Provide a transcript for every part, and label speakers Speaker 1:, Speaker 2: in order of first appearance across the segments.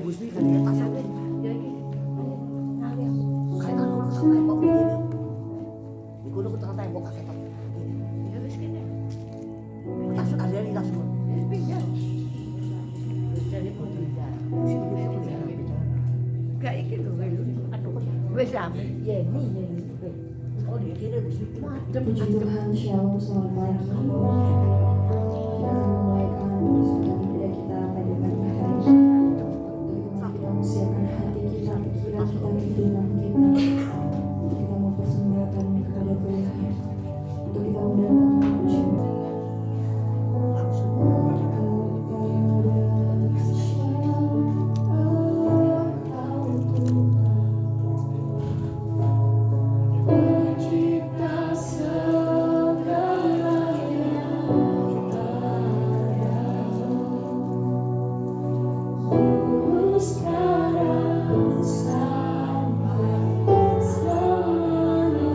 Speaker 1: Gusti kan ya pasal deh. Kayak kan kudu tang tembok begini. Di kudu tang tembok kakek tak.
Speaker 2: Ya wis kene.
Speaker 1: Tas ada di tas.
Speaker 2: Pinjam. Jadi pun pinjam. Gak iki lho lho. Wis sampe. Ya ini.
Speaker 1: Oh dia kira Gusti macam.
Speaker 3: Puji Tuhan, Shalom, selamat pagi. Kita memulaikan persembahan ibadah kita pada pagi hari. Bagaimana kita menyiapkan hati kita, pikiran kita, kehidupan kita. Kita mempersembahkan kepada Tuhan. Untuk kita mendatang memuji.
Speaker 4: Sekarang sampai selamanya.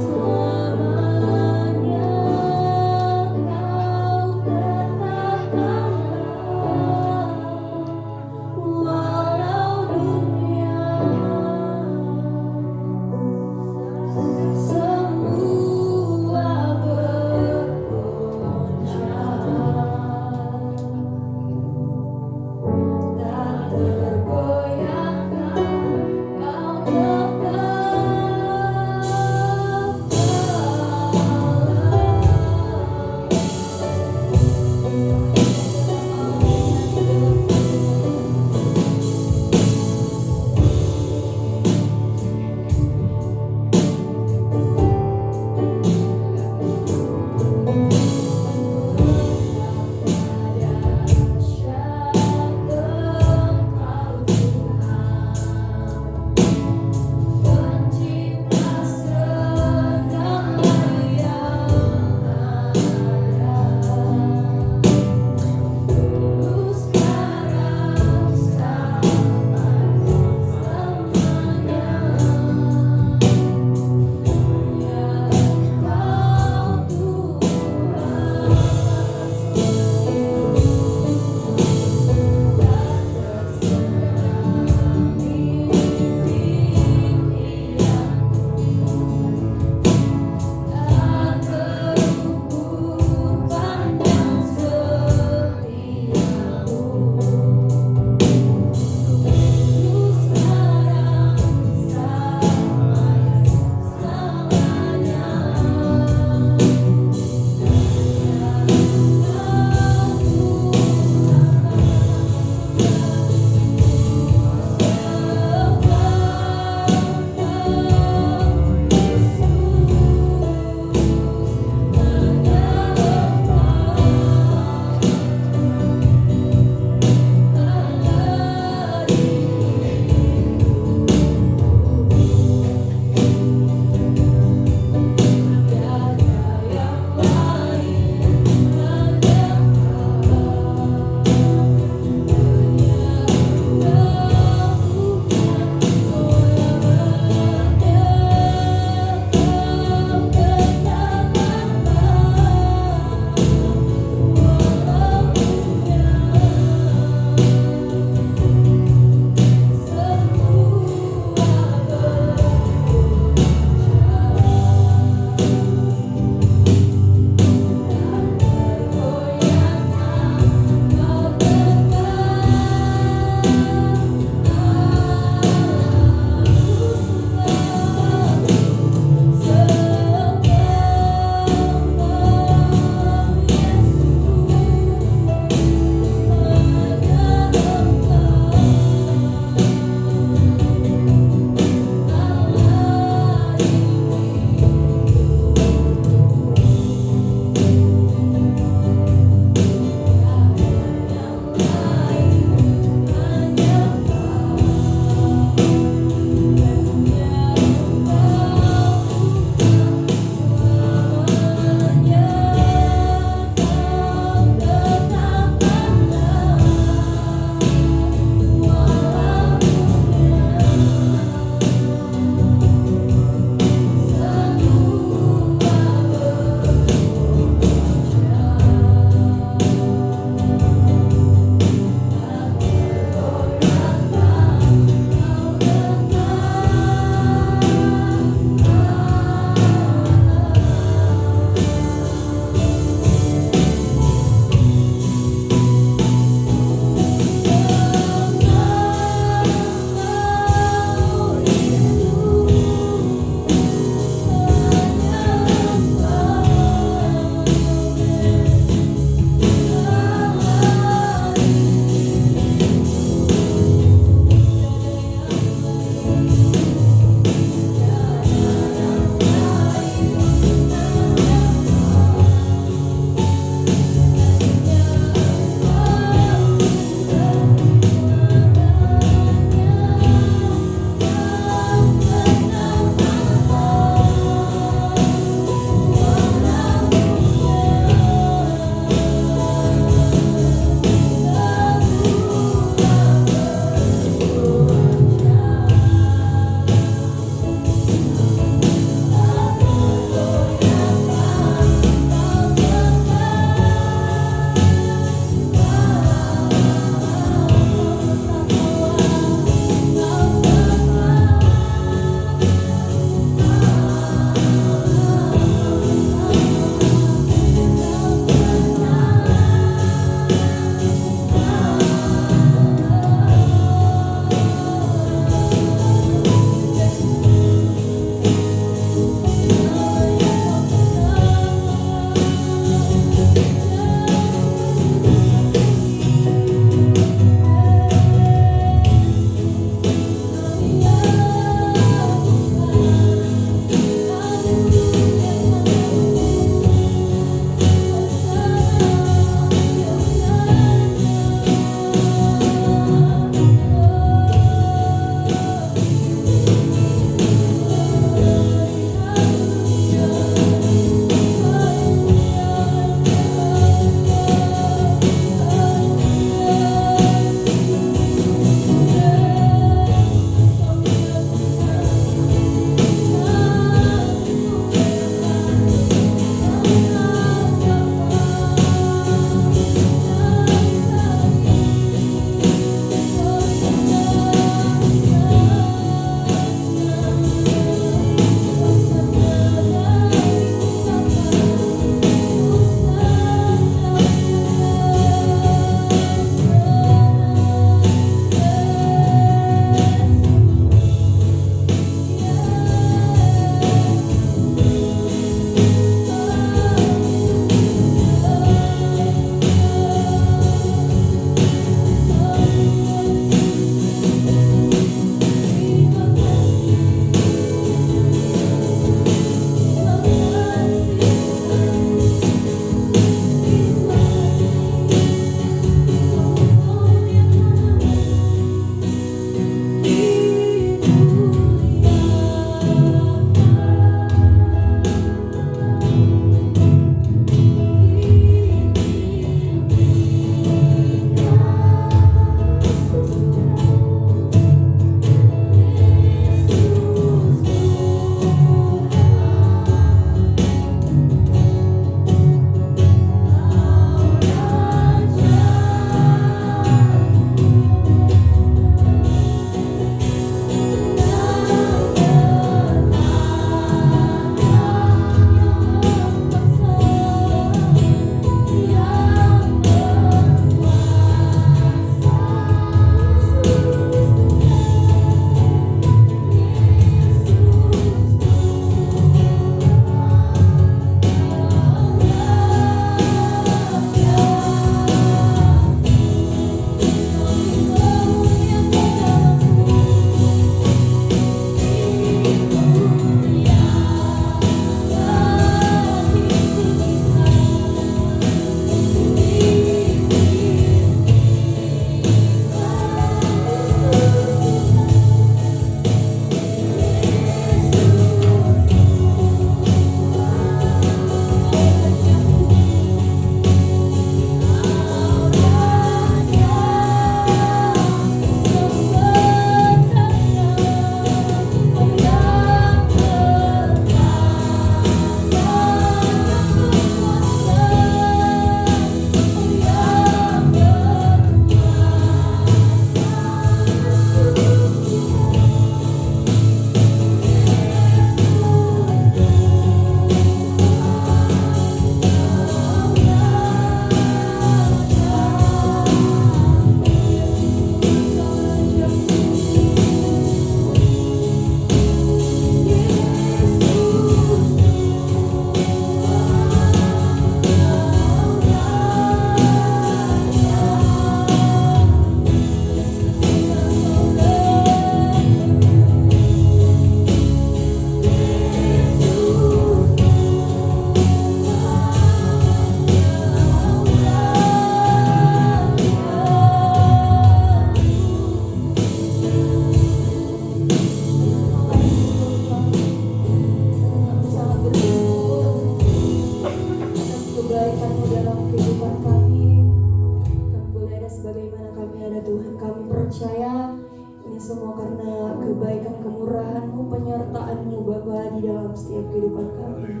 Speaker 3: di dalam setiap kehidupan kami.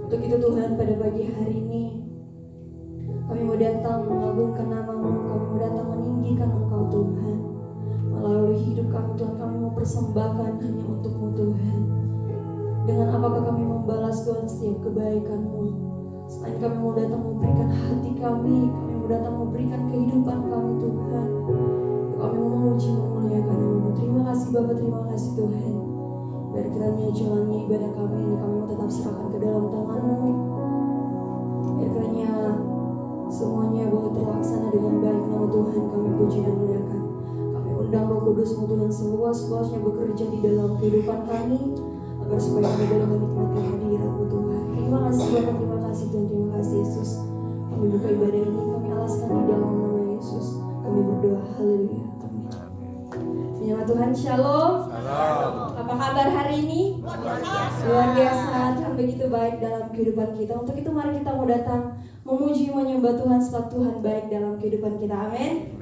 Speaker 3: Untuk itu Tuhan, pada pagi hari ini kami mau datang mengagungkan nama-Mu, kami mau datang meninggikan Engkau Tuhan. Melalui hidup kami Tuhan, kami mau persembahkan hanya untuk-Mu Tuhan. Dengan apakah kami membalas Tuhan setiap kebaikan-Mu? Selain kami mau datang memberikan hati kami mau datang memberikan kehidupan kami Tuhan. Kami mau memuji memuliakan nama-Mu. Terima kasih Bapa, terima kasih Tuhan. Biar kiranya jalannya ibadah kami ini kami mau tetap serahkan ke dalam tangan-Mu. Biar kiranya semuanya boleh terlaksana dengan baik. Nama Tuhan kami puji dan muliakan. Kami undang Roh Kudus-Mu Tuhan seluas-luasnya bekerja di dalam kehidupan kami, agar supaya kami boleh menikmati hadirat-Mu Tuhan. Terima kasih Bapa, terima kasih Tuhan, terima kasih Yesus. Kami buka ibadah ini, kami alaskan di dalam nama Yesus. Kami berdoa, haleluya, amin. Menyembah Tuhan, shalom. Apa kabar hari ini? Luar biasa, Tuhan begitu baik dalam kehidupan kita. Untuk itu mari kita mau datang memuji, menyembah Tuhan sebab Tuhan baik dalam kehidupan kita, amin.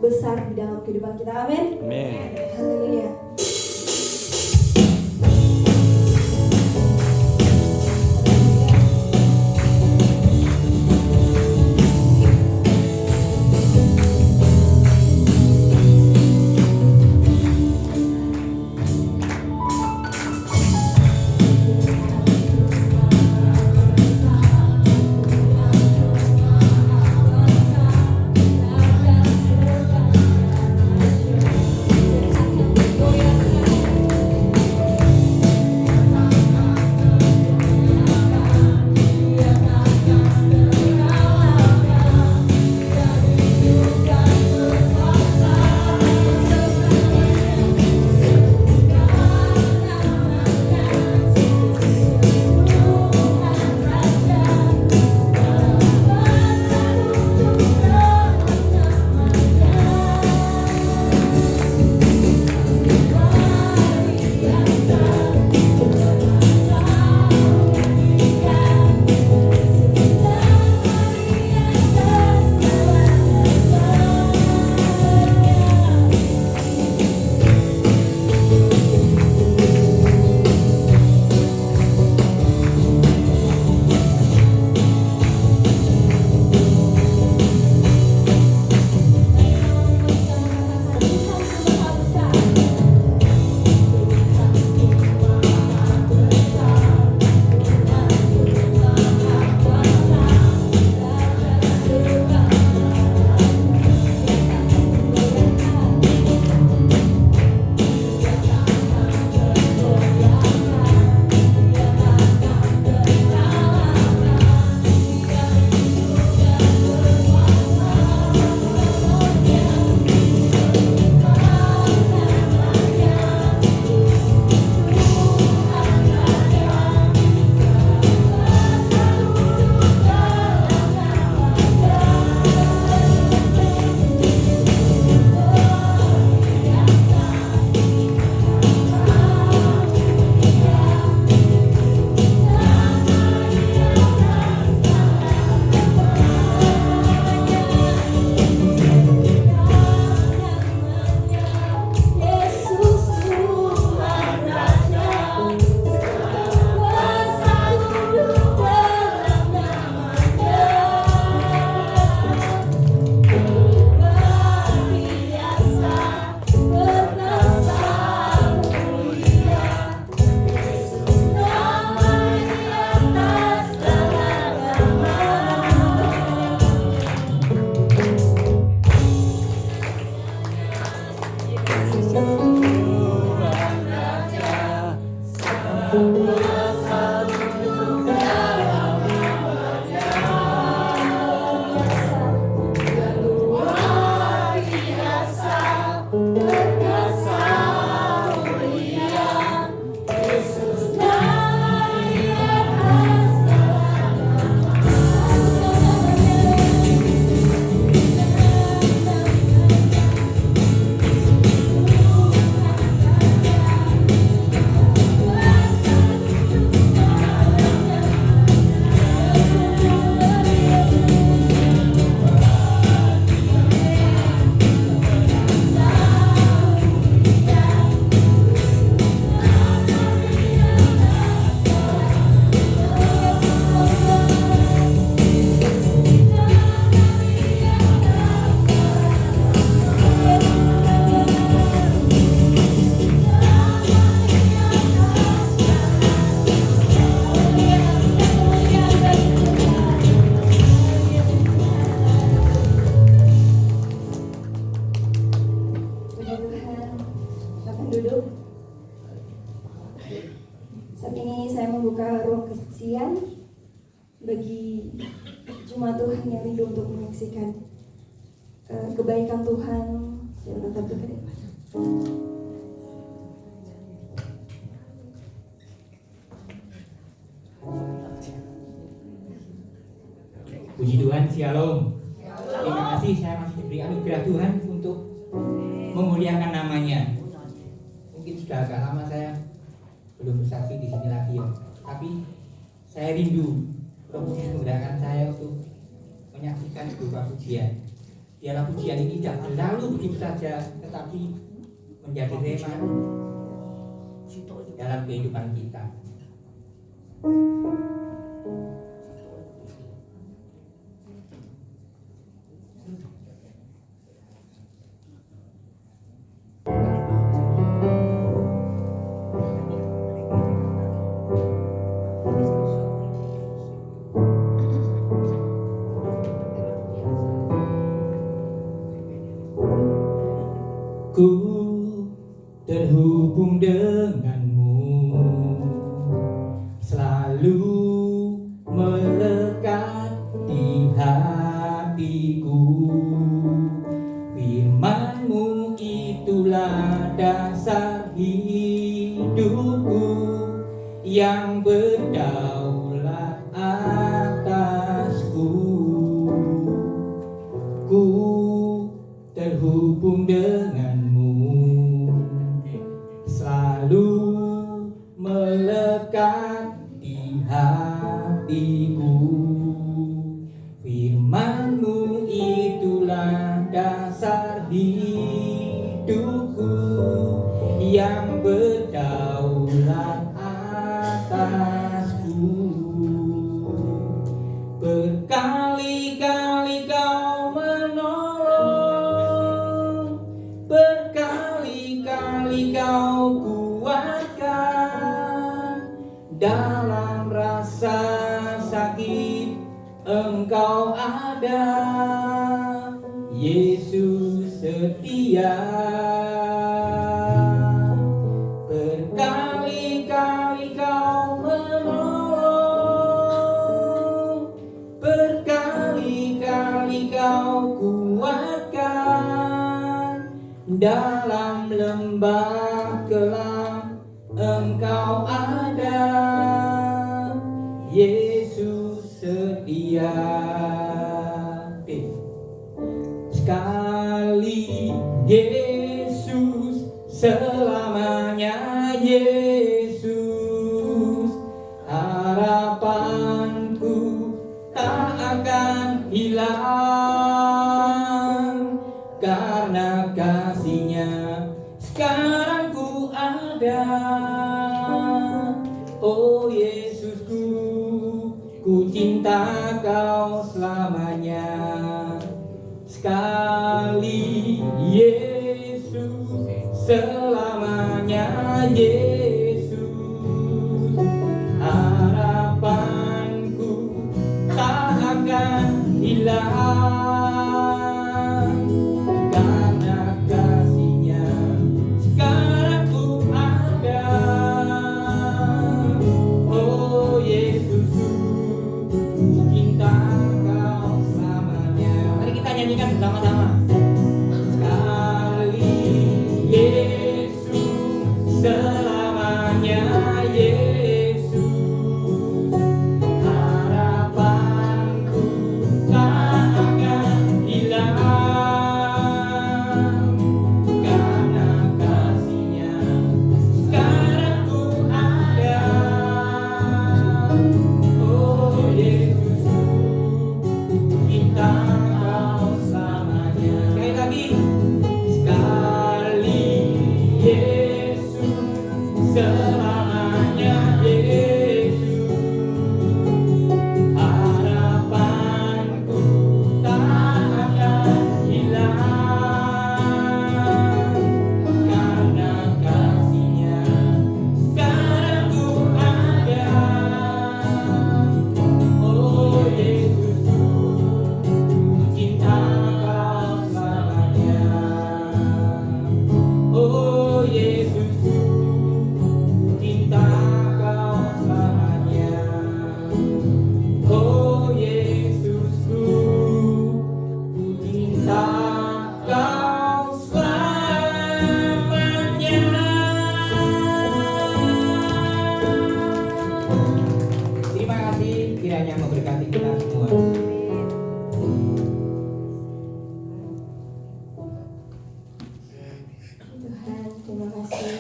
Speaker 3: besar di dalam kehidupan kita. Amin.
Speaker 4: Amin.
Speaker 3: Haleluya. Puji Tuhan, silakan duduk. Saat ini saya membuka ruang kesaksian bagi jemaat Tuhan yang rindu untuk menyaksikan kebaikan Tuhan. Silakan tampil ke depan.
Speaker 4: Puji Tuhan, Shalom. Terima kasih saya masih diberi anugerah Tuhan untuk memuliakan namanya. Mungkin sudah agak lama saya belum bersaksi di sini lagi ya. Tapi saya rindu Roh Kudus menggerakkan saya untuk menyaksikan berupa pujian. Biarlah pujian ini tidak berlalu begitu saja, tetapi menjadi rema dalam kehidupan kita. Ku terhubung denganmu, selalu melekat di hatiku. Firman-Mu itulah dasar hidupku yang berdaulat atasku. Ku terhubung denganmu, selalu melekat di hatiku. Firman-Mu itulah dasar hidupku yang berdaulat atasku. Berkali-kali Kau menolong, berkali-kali Kau kuatkan. Dalam rasa sakit Engkau ada, Yesus setia. Berkali-kali Kau menolong, berkali-kali Kau kuatkan. Dalam lembah kelam Engkau ada, Yesus setia. Sekali Yesus, selamanya Yesus. Harapanku tak akan hilang, karena kasih-Nya sekarang ku ada. Oh Yesusku, ku cinta Kau selamanya. Sekali Yesus, selamanya Yesus. Harapanku tak akan hilang, karena kasih-Nya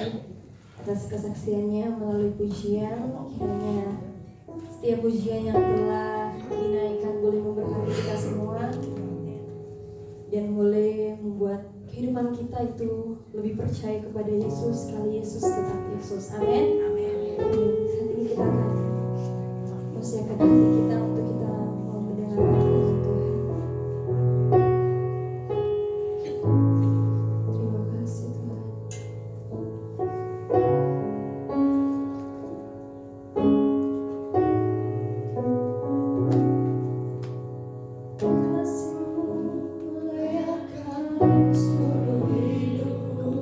Speaker 3: Tuhan atas kesaksiannya melalui pujian. Kiranya setiap pujian yang telah dinaikkan boleh memberkati kita semua dan boleh membuat kehidupan kita itu lebih percaya kepada Yesus, sekali Yesus tetap Yesus. Amin. Amin. Saat ini kita akan mempersiapkan hati kita untuk kita mau mendengarkan firman Tuhan. Terima kasih Tuhan. Kasih-Mu muliakan seluruh hidupku.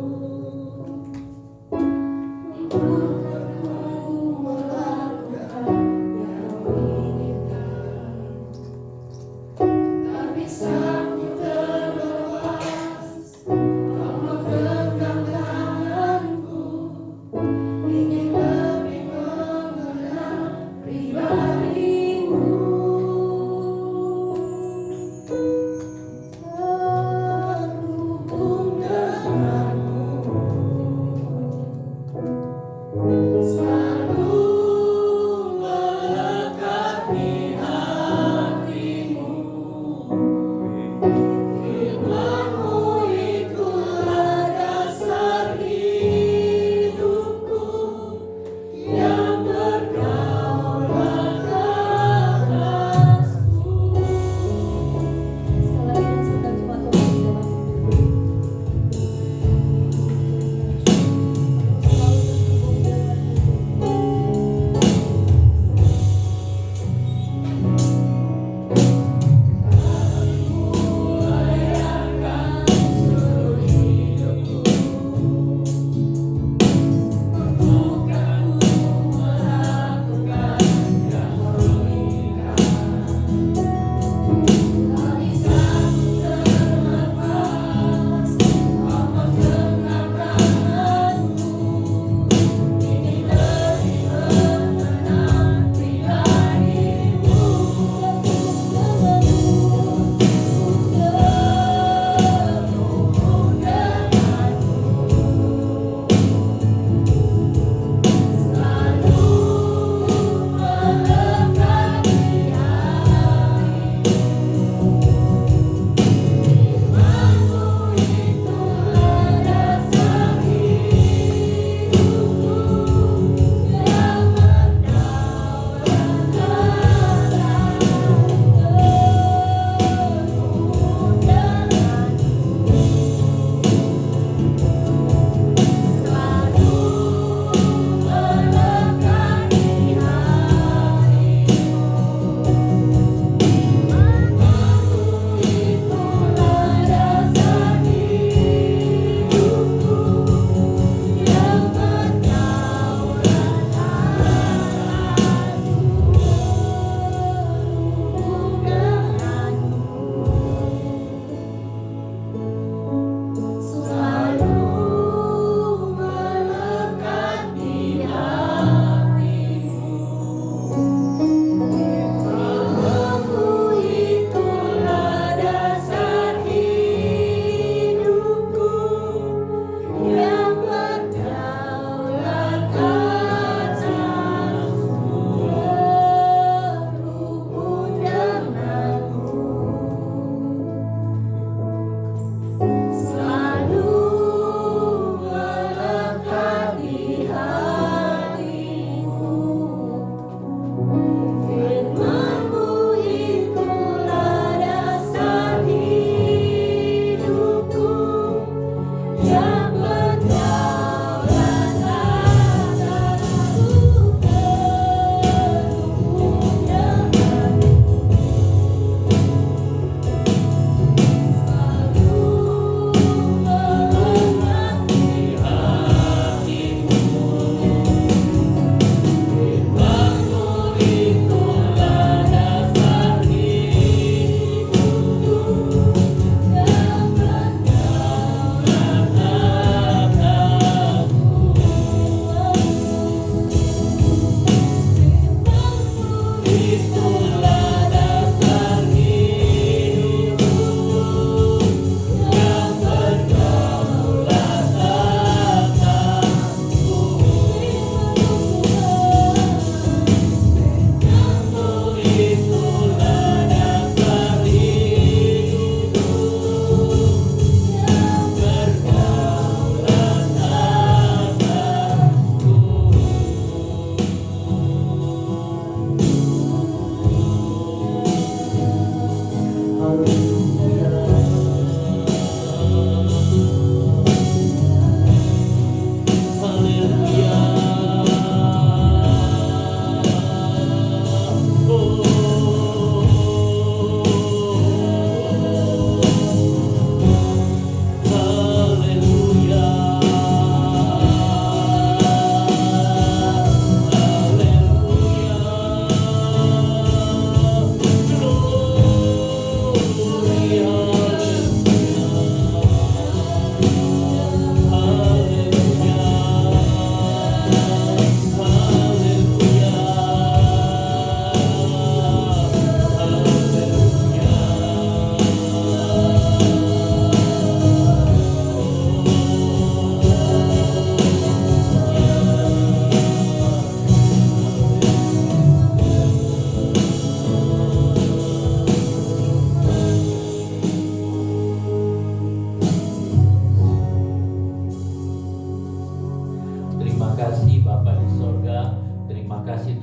Speaker 3: Melakukan yang Kau inginkan.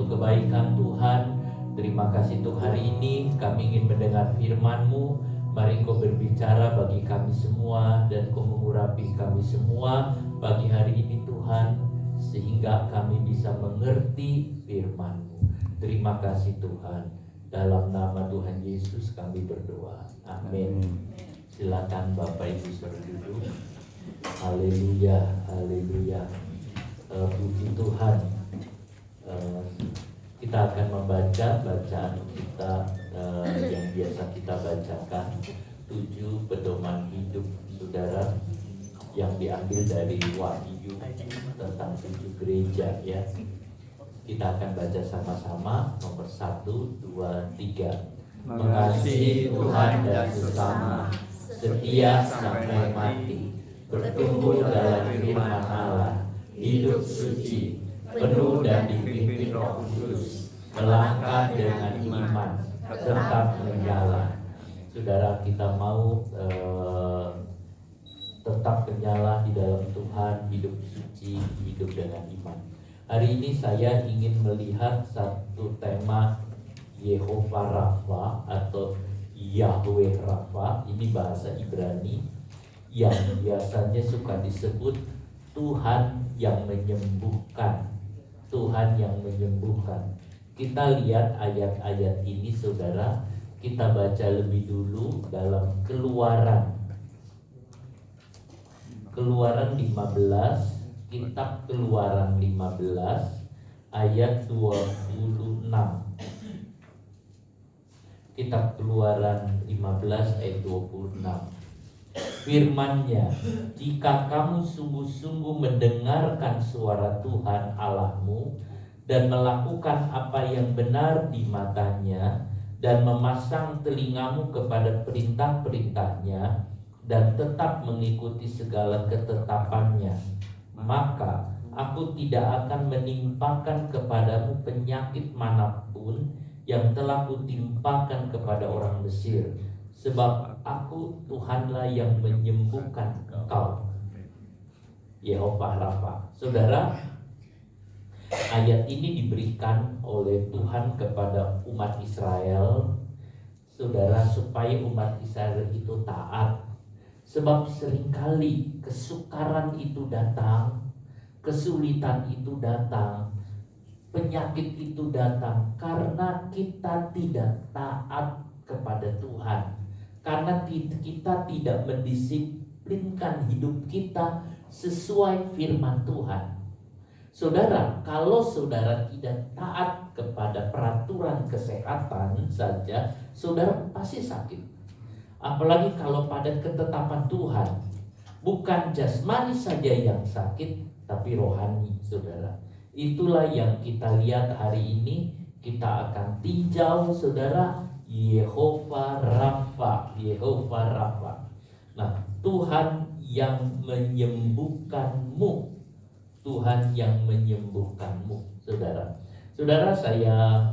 Speaker 5: untuk kebaikan Tuhan. Terima kasih untuk hari ini kami ingin mendengar firman-Mu. Mari Engkau berbicara bagi kami semua dan Engkau mengurapi kami semua pagi hari ini Tuhan, sehingga kami bisa mengerti firman-Mu. Terima kasih Tuhan. Dalam nama Tuhan Yesus kami berdoa. Amin. Silakan Bapak Ibu suruh duduk. Haleluya, haleluya. Puji Tuhan. Kita akan membaca bacaan kita yang biasa kita bacakan, 7 pedoman hidup saudara, yang diambil dari Wahyu tentang 7 gereja ya. Kita akan baca sama-sama. Nomor 1, 2, 3. Mengasihi Tuhan dan sesama, setia sampai mati, bertumbuh dalam firman Allah, hidup suci, penuh dan dipimpin Roh Kudus, melangkah dengan iman, tetap menyala. Saudara, kita mau tetap menyala di dalam Tuhan, hidup suci, hidup dengan iman. Hari ini saya ingin melihat satu tema Yehovah Rafa atau Yahweh Rafa. Ini bahasa Ibrani yang biasanya suka disebut Tuhan yang menyembuhkan. Tuhan yang menyembuhkan. Kita lihat ayat-ayat ini saudara. Kita baca lebih dulu dalam Keluaran 15. Kitab Keluaran 15 ayat 26. Kitab Keluaran 15 ayat 26. Firman-Nya, jika kamu sungguh-sungguh mendengarkan suara Tuhan Allahmu dan melakukan apa yang benar di matanya dan memasang telingamu kepada perintah-perintahnya dan tetap mengikuti segala ketetapannya, maka aku tidak akan menimpakan kepadamu penyakit manapun yang telah kutimpakan kepada orang Mesir, sebab aku Tuhanlah yang menyembuhkan engkau. Yehovah Rafa. Saudara, ayat ini diberikan oleh Tuhan kepada umat Israel, saudara, supaya umat Israel itu taat. Sebab seringkali kesukaran itu datang, kesulitan itu datang, penyakit itu datang karena kita tidak taat kepada Tuhan, karena kita tidak mendisiplinkan hidup kita sesuai firman Tuhan. Saudara, kalau saudara tidak taat kepada peraturan kesehatan saja, saudara pasti sakit. Apalagi kalau pada ketetapan Tuhan, bukan jasmani saja yang sakit, tapi rohani, saudara. Itulah yang kita lihat hari ini. Kita akan tinjau, saudara, Yehovah Rafa. Yehovah Rafa. Nah, Tuhan yang menyembuhkanmu. Tuhan yang menyembuhkanmu, saudara. Saudara, saya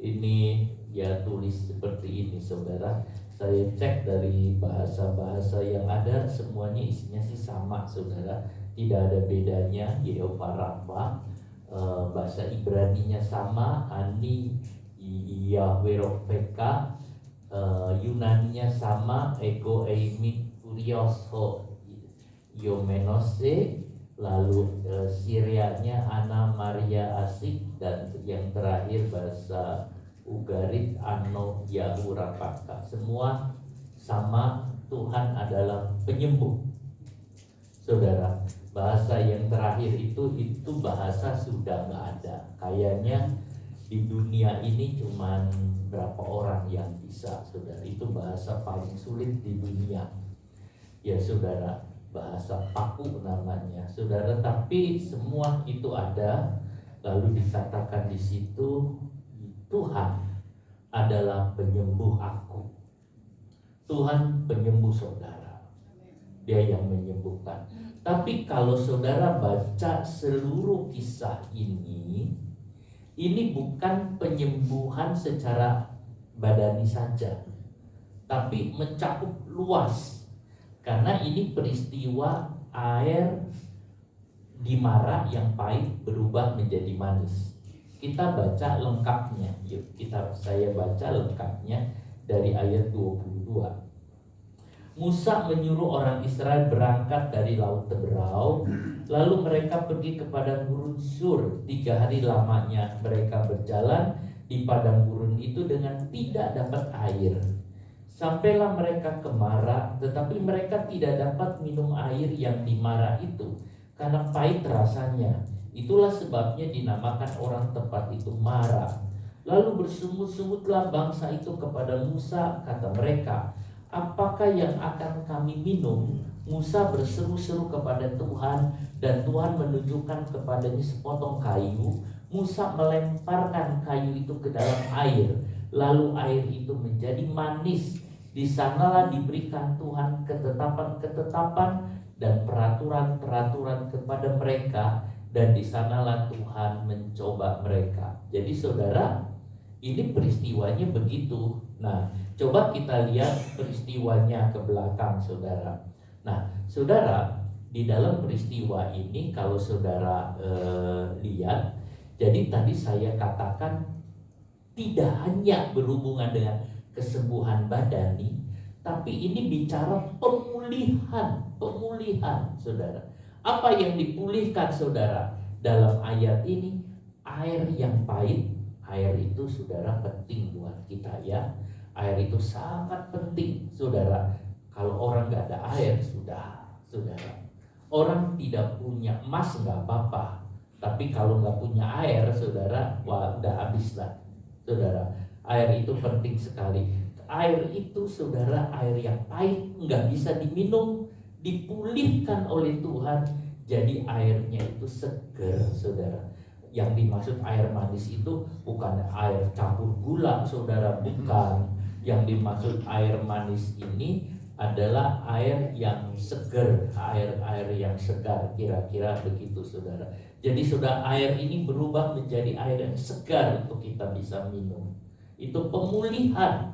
Speaker 5: ini ya tulis seperti ini, saudara. Saya cek dari bahasa-bahasa yang ada, semuanya isinya sih sama, saudara. Tidak ada bedanya. Yehovah Rafa, bahasa Ibraninya sama, Ani Yahweh Rofeka, Yunaninya sama, Ego Eimi Kurios Ho Yomenose, lalu Syrianya Ana Maria Asik, dan yang terakhir bahasa Ugarit Ano Yahu Rapaka. Semua sama, Tuhan adalah penyembuh. Saudara, bahasa yang terakhir itu bahasa sudah nggak ada. Kayaknya di dunia ini cuman berapa orang yang bisa, saudara. Itu bahasa paling sulit di dunia. Ya saudara, bahasa paku namanya, saudara. Tapi semua itu ada. Lalu dikatakan di situ, Tuhan adalah penyembuh aku. Tuhan penyembuh saudara. Dia yang menyembuhkan. Tapi kalau saudara baca seluruh kisah ini bukan penyembuhan secara badani saja, tapi mencakup luas. Karena ini peristiwa air di Mara yang pahit berubah menjadi manis. Kita baca lengkapnya. Yuk, saya baca lengkapnya dari ayat 22. Musa menyuruh orang Israel berangkat dari Laut Teberau, lalu mereka pergi ke padang gurun Sur. 3 hari lamanya mereka berjalan di padang gurun itu dengan tidak dapat air. Sampailah mereka ke Mara, tetapi mereka tidak dapat minum air yang di Mara itu, karena pahit rasanya. Itulah sebabnya dinamakan orang tempat itu Mara. Lalu bersungut-sungutlah bangsa itu kepada Musa, kata mereka, apakah yang akan kami minum? Musa berseru-seru kepada Tuhan, dan Tuhan menunjukkan kepadanya sepotong kayu. Musa melemparkan kayu itu ke dalam air, lalu air itu menjadi manis. Di sanalah diberikan Tuhan ketetapan-ketetapan dan peraturan-peraturan kepada mereka, dan di sanalah Tuhan mencoba mereka. Jadi saudara, ini peristiwanya begitu. Nah, coba kita lihat peristiwanya ke belakang, saudara. Nah, saudara, di dalam peristiwa ini kalau saudara lihat, jadi tadi saya katakan tidak hanya berhubungan dengan kesembuhan badani, tapi ini bicara pemulihan, saudara. Apa yang dipulihkan, saudara? Dalam ayat ini, air yang pahit. Air itu, saudara, penting buat kita ya. Air itu sangat penting, saudara. Kalau orang nggak ada air, sudah, saudara. Orang tidak punya emas nggak apa-apa, tapi kalau nggak punya air, saudara, wah udah habis lah, saudara. Air itu penting sekali. Air itu, saudara, air yang pahit nggak bisa diminum, dipulihkan oleh Tuhan, jadi airnya itu seger, saudara. Yang dimaksud air manis itu bukan air campur gula, saudara, bukan. Yang dimaksud air manis ini adalah air yang seger, air yang segar, kira-kira begitu, saudara. Jadi saudara, air ini berubah menjadi air yang segar untuk kita bisa minum. Itu pemulihan.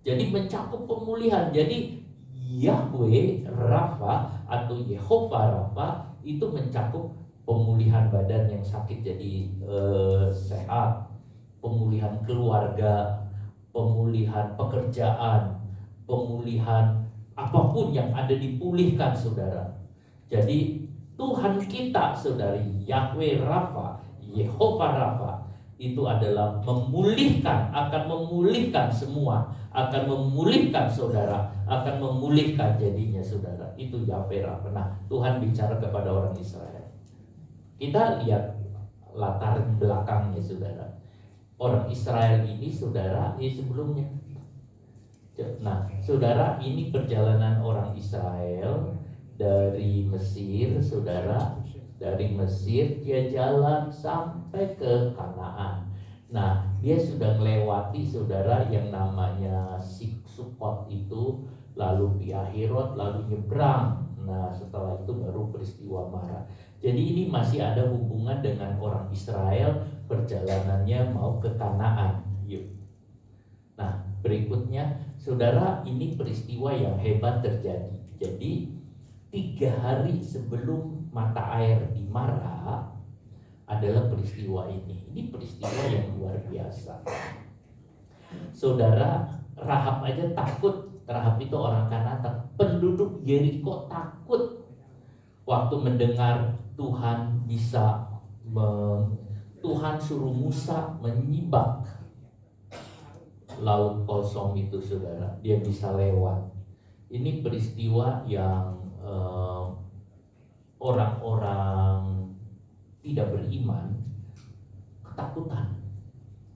Speaker 5: Jadi mencakup pemulihan. Jadi Yahweh Rafa atau Yehovah Rafa itu mencakup pemulihan badan yang sakit jadi sehat, pemulihan keluarga, pemulihan pekerjaan, pemulihan apapun yang ada dipulihkan, saudara. Jadi Tuhan kita, saudari, Yahweh Rafa, Yehovah Rafa, itu adalah memulihkan, akan memulihkan semua, akan memulihkan saudara, akan memulihkan jadinya, saudara. Itu Yahweh Rafa. Nah, Tuhan bicara kepada orang Israel. Kita lihat latar belakangnya, saudara. Orang Israel ini, saudara, ini sebelumnya. Nah, saudara, ini perjalanan orang Israel dari Mesir, saudara. Dari Mesir dia jalan sampai ke Kanaan. Nah, dia sudah melewati, saudara, yang namanya Sukot itu, lalu Piahirot, lalu nyebrang. Nah, setelah itu baru peristiwa Mara. Jadi ini masih ada hubungan dengan orang Israel, perjalanannya mau ke Kanaan. Yuk. Nah, berikutnya, saudara, ini peristiwa yang hebat terjadi. Jadi 3 hari sebelum mata air di Mara adalah peristiwa ini. Ini peristiwa yang luar biasa. Saudara, Rahab aja takut. Rahab itu orang Kanaan. Penduduk Yeriko takut waktu mendengar Tuhan Tuhan suruh Musa menyibak laut kosong itu, saudara. Dia bisa lewat. Ini peristiwa yang orang-orang tidak beriman ketakutan,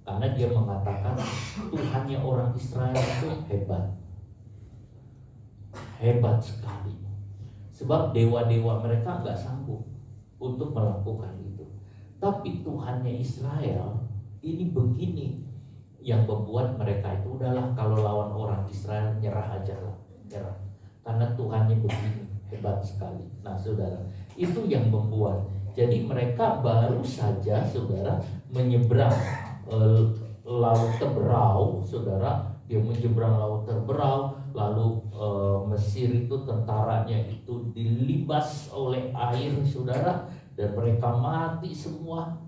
Speaker 5: karena dia mengatakan Tuhannya orang Israel itu hebat sekali, sebab dewa-dewa mereka nggak sanggup untuk melakukan itu. Tapi Tuhannya Israel ini begini, yang membuat mereka itu udahlah, kalau lawan orang Israel nyerah aja lah, nyerah, karena Tuhannya begini, hebat sekali. Nah, saudara, itu yang membuat. Jadi mereka baru saja, saudara, menyeberang Laut Teberau, saudara. Dia menyeberang Laut Teberau, lalu Mesir itu tentaranya itu dilibas oleh air, saudara, dan mereka mati semua.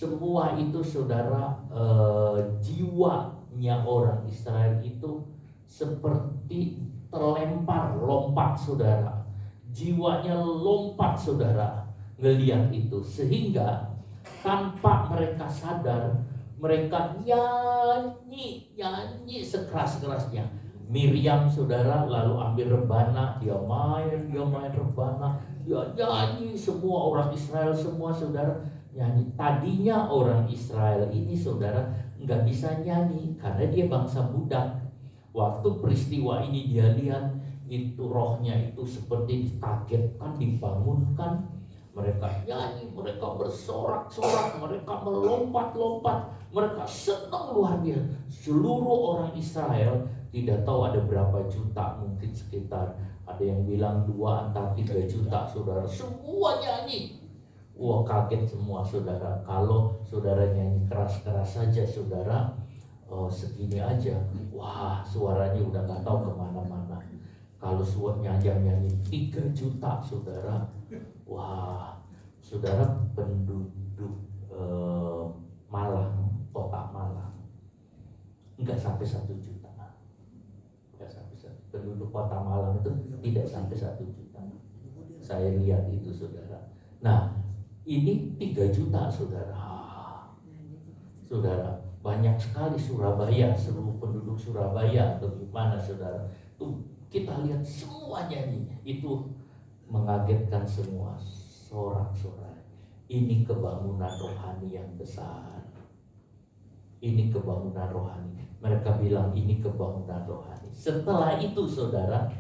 Speaker 5: semua itu saudara, jiwanya orang Israel itu seperti terlempar, lompat saudara. Jiwanya lompat saudara, ngelihat itu. Sehingga tanpa mereka sadar, mereka nyanyi sekeras-kerasnya. Miriam saudara lalu ambil rebana, dia main rebana, dia nyanyi, semua orang Israel semua saudara nyanyi. Tadinya orang Israel ini saudara nggak bisa nyanyi karena dia bangsa budak. Waktu peristiwa ini dia lihat itu rohnya itu seperti dikagetkan, dibangunkan. Mereka nyanyi, mereka bersorak-sorak, mereka melompat-lompat, mereka senang luar biasa. Seluruh orang Israel, tidak tahu ada berapa juta, mungkin sekitar, ada yang bilang 2 atau 3 juta saudara, semua nyanyi. Wah, kaget semua saudara. Kalau saudara nyanyi keras-keras saja saudara, segini aja, wah suaranya udah gak tahu kemana-mana. Kalau suaranya nyanyi 3 juta saudara, wah saudara, penduduk Malang, kota Malang nggak sampai 1 juta, nggak sampai 1. Penduduk kota Malang itu tidak sampai 1 juta. Saya lihat itu saudara. Nah ini 3 juta saudara. Saudara, banyak sekali Surabaya, seluruh penduduk Surabaya atau gimana saudara. Tuh kita lihat semua nyanyinya, itu mengagetkan semua, sorak-sorai. Ini kebangunan rohani yang besar. Ini kebangunan rohani. Mereka bilang ini kebangunan rohani. Setelah itu saudara,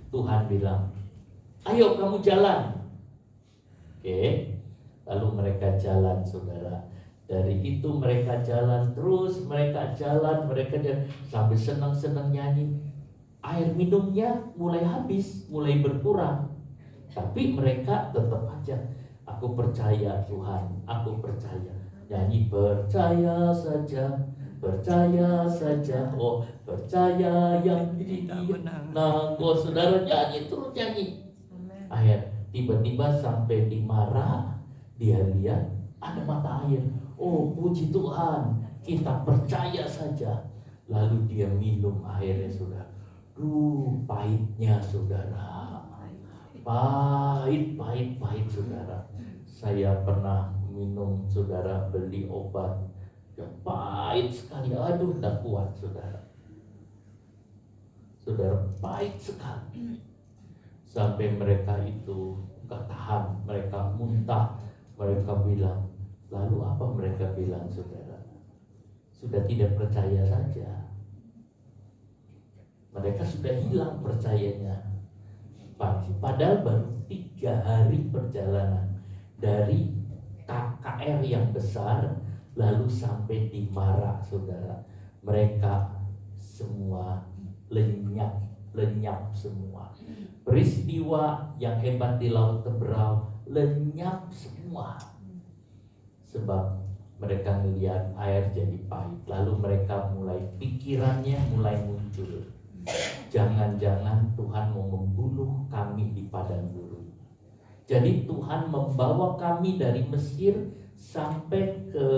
Speaker 5: Tuhan bilang, ayo kamu jalan. Oke. Lalu mereka jalan saudara. Dari itu mereka jalan terus, mereka jalan sambil senang-senang nyanyi. Air minumnya mulai habis, mulai berkurang. Tapi mereka tetap aja, aku percaya Tuhan, aku percaya. Nyanyi percaya saja, oh percaya yang dia menang. Oh saudara nyanyi terus nyanyi. Akhir tiba-tiba sampai di Mara, dia lihat ada mata air. Oh puji Tuhan, kita percaya saja. Lalu dia minum airnya saudara. Pahitnya saudara. Pahit saudara. Saya pernah minum saudara, beli obat yang pahit sekali. Aduh, tak kuat saudara. Saudara, pahit sekali. Sampai mereka itu gak tahan, mereka muntah. Mereka bilang, lalu apa mereka bilang saudara? Sudah tidak percaya saja. Mereka sudah hilang percayanya. Padahal baru 3 hari perjalanan dari KKR yang besar lalu sampai di Mara saudara. Mereka semua lenyap semua. Peristiwa yang hebat di Laut Teberau lenyap semua. Sebab mereka melihat air jadi pahit. Lalu mereka pikirannya mulai muncul. Jangan-jangan Tuhan mau membunuh kami di padang gurun. Jadi Tuhan membawa kami dari Mesir sampai ke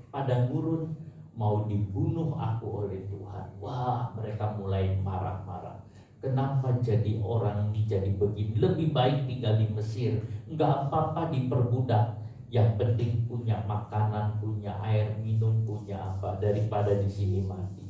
Speaker 5: padang gurun, mau dibunuh aku oleh Tuhan. Wah, mereka mulai marah-marah. Kenapa jadi orang jadi begini? Lebih baik tinggal di Mesir, nggak apa-apa diperbudak. Yang penting punya makanan, punya air minum, punya apa, daripada di sini mati.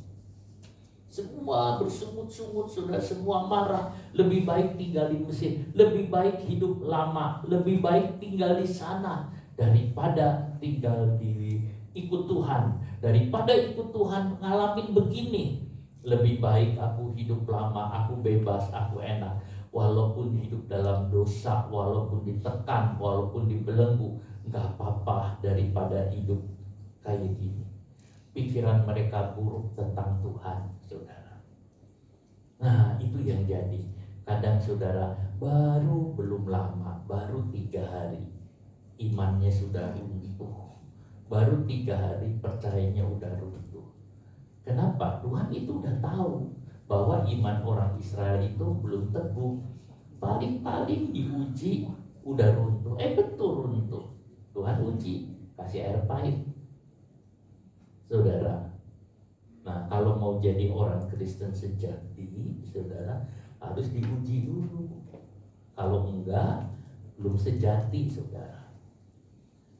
Speaker 5: Semua bersungut-sungut, sudah semua marah. Lebih baik tinggal di Mesir, lebih baik hidup lama, lebih baik tinggal di sana daripada tinggal di ikut Tuhan. Daripada ikut Tuhan ngalamin begini, lebih baik aku hidup lama, aku bebas, aku enak. Walaupun hidup dalam dosa, walaupun ditekan, walaupun dibelenggu, nggak apa-apa daripada hidup kayak gini. Pikiran mereka buruk tentang Tuhan, saudara. Nah, itu yang jadi. Kadang saudara, belum lama, baru 3 hari, imannya sudah runtuh. Baru 3 hari, percayanya udah runtuh. Kenapa? Tuhan itu udah tahu bahwa iman orang Israel itu belum teguh. Paling-paling diuji, udah runtuh. Betul runtuh. Tuhan uji. kasih air pahit. Saudara, nah kalau mau jadi orang Kristen sejati, saudara harus diuji dulu. Kalau enggak, belum sejati, saudara.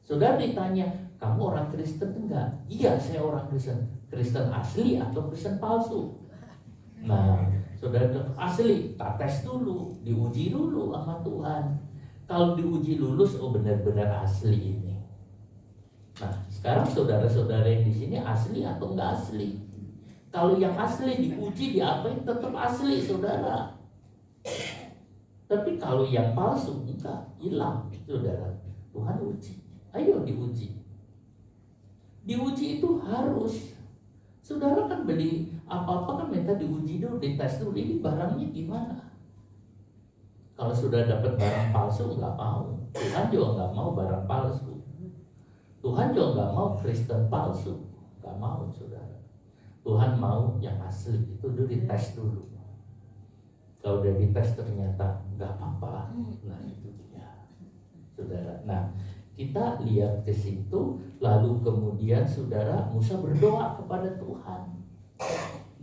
Speaker 5: Saudara ditanya, kamu orang Kristen enggak? Iya, saya orang Kristen. Kristen asli atau Kristen palsu? Nah, saudara asli, tak tes dulu, diuji dulu sama Tuhan. Kalau diuji lulus, oh benar-benar asli ini. Nah, sekarang saudara-saudara yang di sini asli atau enggak asli? Kalau yang asli diuji, diapain, tetap asli, saudara. Tapi kalau yang palsu, enggak, hilang, saudara. Tuhan uji, ayo diuji. Diuji itu harus. Saudara kan beli apa-apa kan minta diuji dulu, dites dulu, ini barangnya gimana. Kalau sudah dapat barang palsu, enggak mau. Tuhan juga enggak mau barang palsu. Tuhan juga enggak mau Kristen palsu, enggak mau, saudara. Tuhan mau yang asli, itu dulu dites dulu. Kalau udah dites ternyata nggak apa-apa, nah itu dia, saudara. Nah, kita lihat ke situ, lalu kemudian saudara Musa berdoa kepada Tuhan.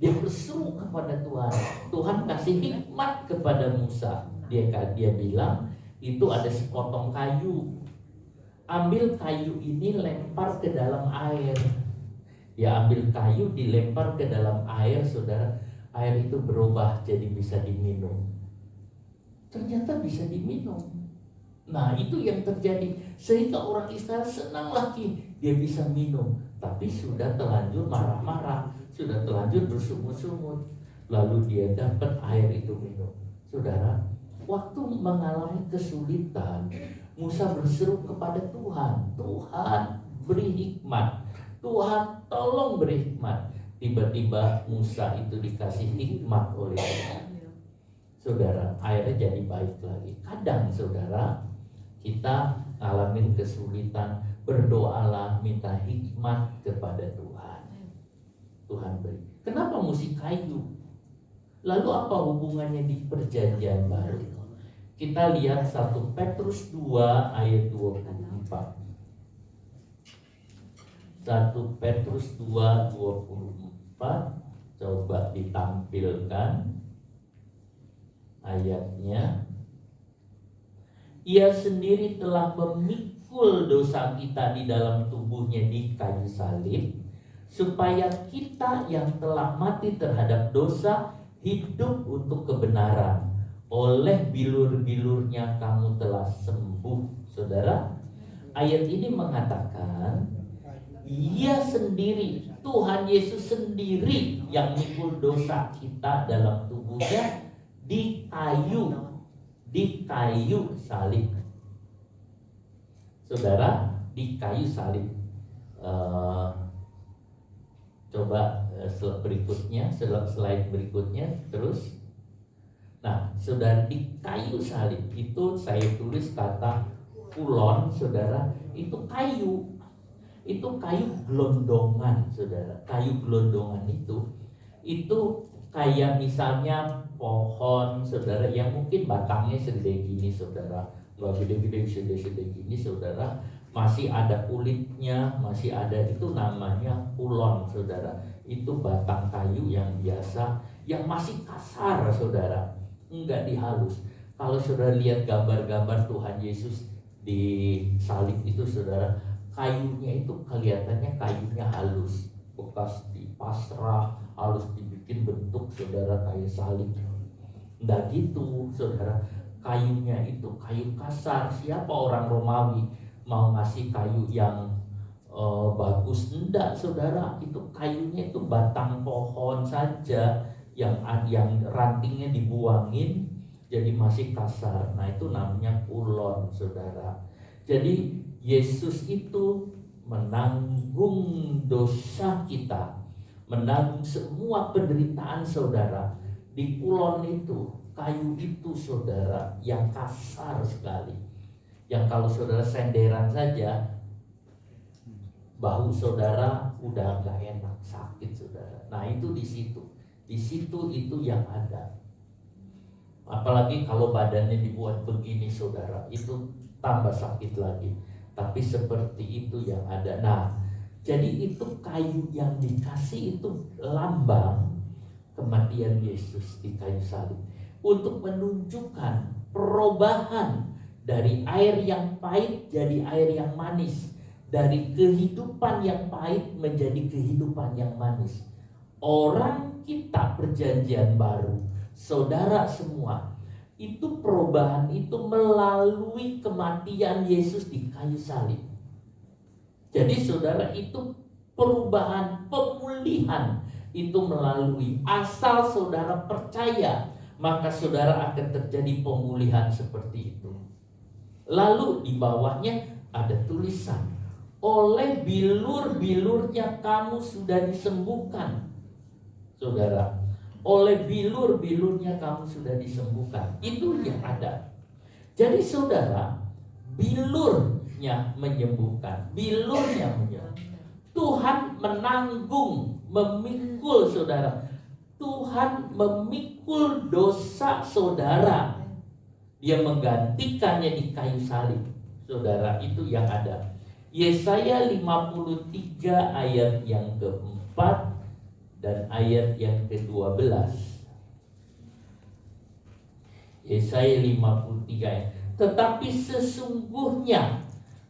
Speaker 5: Dia berseru kepada Tuhan. Tuhan kasih hikmat kepada Musa. Dia bilang itu ada sepotong kayu. Ambil kayu ini lempar ke dalam air. Dia ambil kayu dilempar ke dalam air, saudara. Air itu berubah jadi bisa diminum. Ternyata bisa diminum. Nah, itu yang terjadi. Sehingga orang Israel senang lagi. Dia bisa minum. Tapi sudah terlanjur marah-marah. Sudah terlanjur bersungut-sungut. Lalu dia dapat air itu minum. Saudara, waktu mengalami kesulitan, Musa berseru kepada Tuhan. Tuhan, beri hikmat. Tuhan, tolong beri hikmat. Tiba-tiba Musa itu dikasih hikmat oleh Tuhan. Saudara, airnya jadi baik lagi. Kadang saudara, kita ngalamin kesulitan, berdoalah, minta hikmat kepada Tuhan. Tuhan beri. Kenapa mesti kayu? Lalu apa hubungannya di perjanjian baru? Kita lihat 1 Petrus 2 ayat 24. 1 Petrus 2:24, coba ditampilkan ayatnya. Ia sendiri telah memikul dosa kita di dalam tubuhnya di kayu salib, supaya kita yang telah mati terhadap dosa hidup untuk kebenaran. Oleh bilur-bilurnya kamu telah sembuh. Saudara, ayat ini mengatakan Ia sendiri, Tuhan Yesus sendiri yang mikul dosa kita dalam tubuhnya di kayu salib. Saudara, di kayu salib. Coba berikutnya, slide berikutnya terus. Nah, saudara, di kayu salib itu saya tulis kata kulon, saudara, itu kayu. Itu kayu gelondongan, saudara. Kayu gelondongan itu kayak misalnya pohon, saudara, yang mungkin batangnya segede gini, saudara, nggak gede-gede, segede gini, saudara, masih ada kulitnya, masih ada, itu namanya kulon, saudara. Itu batang kayu yang biasa, yang masih kasar, saudara, enggak dihalus. Kalau saudara lihat gambar-gambar Tuhan Yesus di salib itu, saudara, kayunya itu kelihatannya kayunya halus, bekas dipasrah, halus dibikin bentuk, saudara, kayak salib. Enggak gitu, saudara, kayunya itu kayu kasar. Siapa orang Romawi mau ngasih kayu yang bagus? Enggak, saudara, itu kayunya itu batang pohon saja yang rantingnya dibuangin jadi masih kasar. Nah, itu namanya kulon, saudara. Jadi Yesus itu menanggung dosa kita, menanggung semua penderitaan, saudara. Di kulon itu, kayu itu, saudara, yang kasar sekali, yang kalau saudara senderan saja bahu saudara udah gak enak, sakit, saudara. Nah, itu di situ itu yang ada. Apalagi kalau badannya dibuat begini, saudara, itu tambah sakit lagi. tapi seperti itu yang ada. Nah, jadi itu kayu yang dikasih itu lambang kematian Yesus di kayu salib untuk menunjukkan perubahan dari air yang pahit jadi air yang manis, dari kehidupan yang pahit menjadi kehidupan yang manis. Orang kita perjanjian baru, saudara semua, itu perubahan itu melalui kematian Yesus di kayu salib. Jadi saudara, itu perubahan, pemulihan itu melalui, asal saudara percaya, maka saudara akan terjadi pemulihan seperti itu. Lalu di bawahnya ada tulisan, oleh bilur-bilurnya kamu sudah disembuhkan. Saudara, oleh bilur-bilurnya kamu sudah disembuhkan. Itu yang ada. Jadi saudara, bilurnya menyembuhkan, bilurnya menyembuhkan. Tuhan menanggung, memikul saudara. Tuhan memikul dosa saudara. Dia menggantikannya di kayu salib. Saudara, itu yang ada. Yesaya 53 ayat yang keempat dan ayat yang ke-12. Yesaya 53 ayat. Tetapi sesungguhnya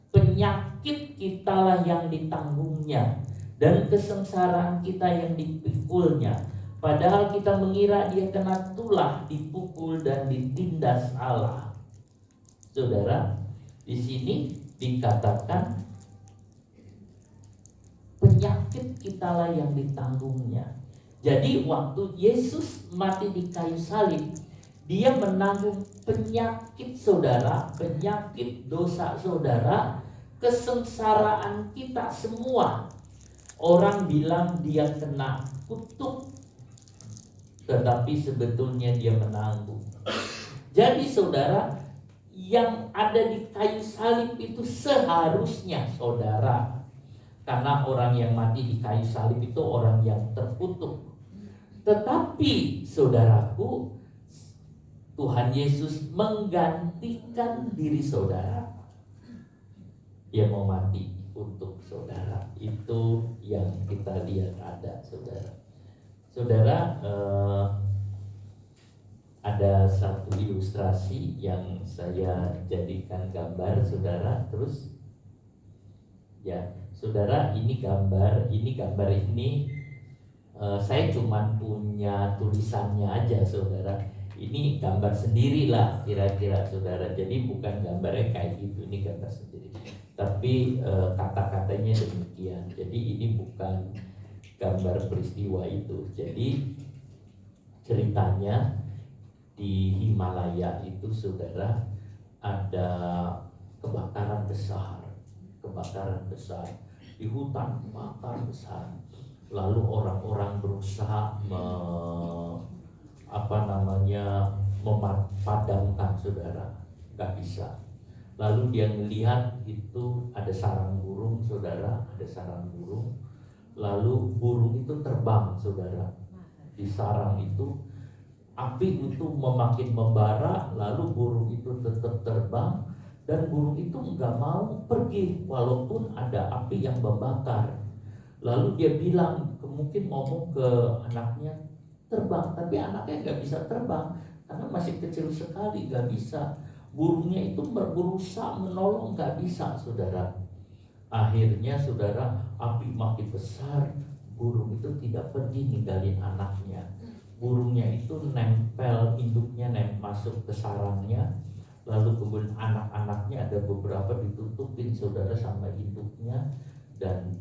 Speaker 5: penyakit kitalah yang ditanggungnya, dan kesengsaraan kita yang dipikulnya. Padahal kita mengira dia kena tulah, dipukul dan ditindas Allah. Saudara, di sini dikatakan penyakit kitalah yang ditanggungnya. Jadi waktu Yesus mati di kayu salib, dia menanggung penyakit saudara, penyakit dosa saudara, kesengsaraan kita semua. Orang bilang dia kena kutuk, tetapi sebetulnya dia menanggung. Jadi saudara, yang ada di kayu salib itu seharusnya saudara, karena orang yang mati di kayu salib itu orang yang terkutuk. Tetapi saudaraku, Tuhan Yesus menggantikan diri saudara. Dia mau mati untuk saudara. Itu yang kita lihat ada, saudara. Saudara, ada satu ilustrasi yang saya jadikan gambar, saudara. Terus, ya, saudara, ini gambar ini saya cuma punya tulisannya aja, saudara. Ini gambar sendirilah kira-kira, saudara. Jadi bukan gambarnya kayak gitu, ini gambar sendiri. Tapi kata-katanya demikian. Jadi ini bukan gambar peristiwa itu. Jadi ceritanya di Himalaya itu, saudara, ada kebakaran besar di hutan, kebakaran besar. Lalu orang-orang berusaha memadamkan, saudara, nggak bisa. Lalu dia melihat itu ada sarang burung, saudara, ada sarang burung. Lalu burung itu terbang, saudara. Di sarang itu api itu makin membara, lalu burung itu tetap terbang, dan burung itu nggak mau pergi walaupun ada api yang membakar. Lalu dia bilang, mungkin ngomong ke anaknya, terbang, tapi anaknya nggak bisa terbang karena masih kecil sekali, nggak bisa. Burungnya itu berusaha menolong, nggak bisa, saudara. Akhirnya, saudara, api makin besar, burung itu tidak pergi ninggalin anaknya. Burungnya itu nempel, induknya masuk ke sarangnya. Lalu kemudian anak-anaknya ada beberapa ditutupin, saudara, sama induknya, dan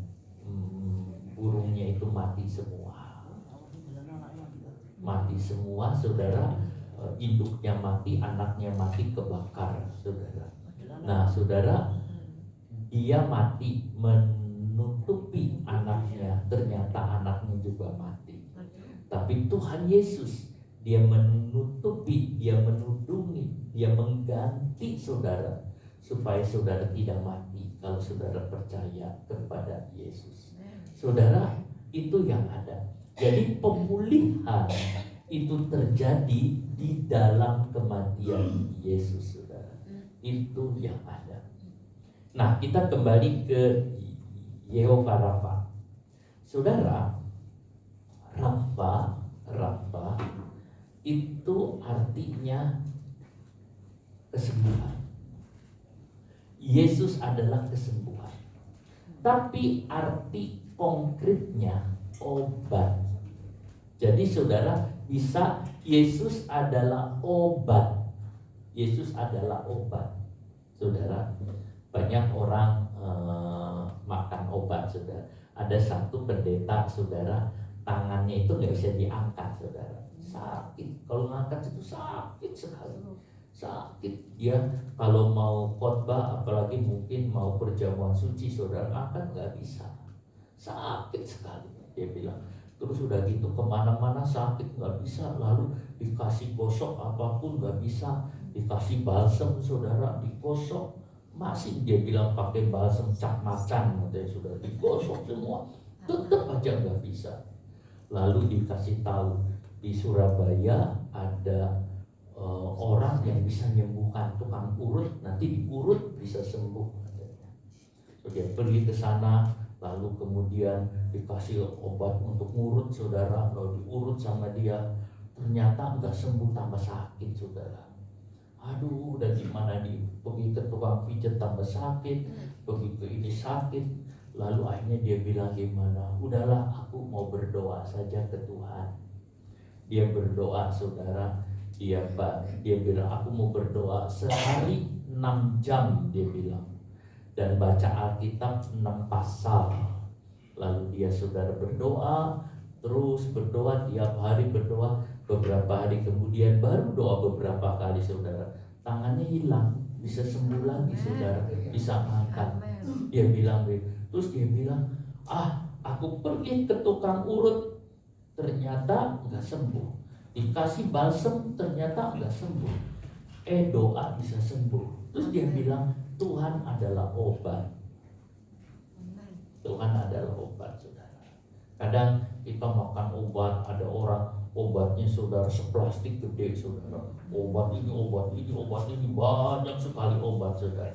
Speaker 5: burungnya itu mati semua. Mati semua, saudara. Induknya mati, anaknya mati, kebakar, saudara. Nah, saudara, dia mati menutupi anaknya, ternyata anaknya juga mati. Tapi Tuhan Yesus, dia menutupi, dia menudungi, dia mengganti saudara, supaya saudara tidak mati kalau saudara percaya kepada Yesus. Saudara, itu yang ada. Jadi pemulihan itu terjadi di dalam kematian Yesus, saudara. Itu yang ada. Nah, kita kembali ke Yehova Rafa. Saudara, Rafa itu artinya kesembuhan. Yesus adalah kesembuhan. Tapi arti konkretnya obat. Jadi saudara bisa, Yesus adalah obat. Yesus adalah obat. Saudara, banyak orang makan obat, saudara. Ada satu pendeta, saudara, tangannya itu nggak bisa diangkat, saudara. Sakit, kalau ngangkat itu sakit sekali. Sakit. Dia kalau mau khotbah, apalagi mungkin mau perjamuan suci, saudara, angkat nggak bisa. Sakit sekali. Dia bilang. Terus udah gitu kemana-mana sakit nggak bisa. Lalu dikasih gosok apapun nggak bisa. Dikasih balsem, saudara, digosok. Masih dia bilang pakai balsem cap macan, katanya sudah digosok semua, tetap aja nggak bisa. Lalu dikasih tahu di Surabaya ada orang yang bisa menyembuhkan, tukang urut, nanti diurut bisa sembuh. So, dia pergi ke sana, lalu kemudian dikasih obat untuk ngurut, saudara, lalu diurut sama dia, ternyata nggak sembuh, tambah sakit, saudara. Aduh, udah gimana nih, pergi ke tukang pijat tambah sakit, pergi ke ini sakit. Lalu akhirnya dia bilang gimana, udahlah aku mau berdoa saja ke Tuhan. Dia berdoa, saudara, dia bilang aku mau berdoa sehari 6 jam, dia bilang, dan baca Alkitab 6 pasal. Lalu dia, saudara, berdoa, terus berdoa, tiap hari berdoa. Beberapa hari kemudian baru doa beberapa kali, saudara, tangannya hilang, bisa sembuh lagi, saudara, bisa angkat. Dia bilang, terus dia bilang, aku pergi ke tukang urut, ternyata nggak sembuh. Dikasih balsem, ternyata nggak sembuh. Doa bisa sembuh. Terus dia bilang, Tuhan adalah obat. Tuhan adalah obat, saudara. Kadang kita makan obat, ada orang obatnya, saudara, seplastik gede, saudara. Obat ini, banyak sekali obat, saudara.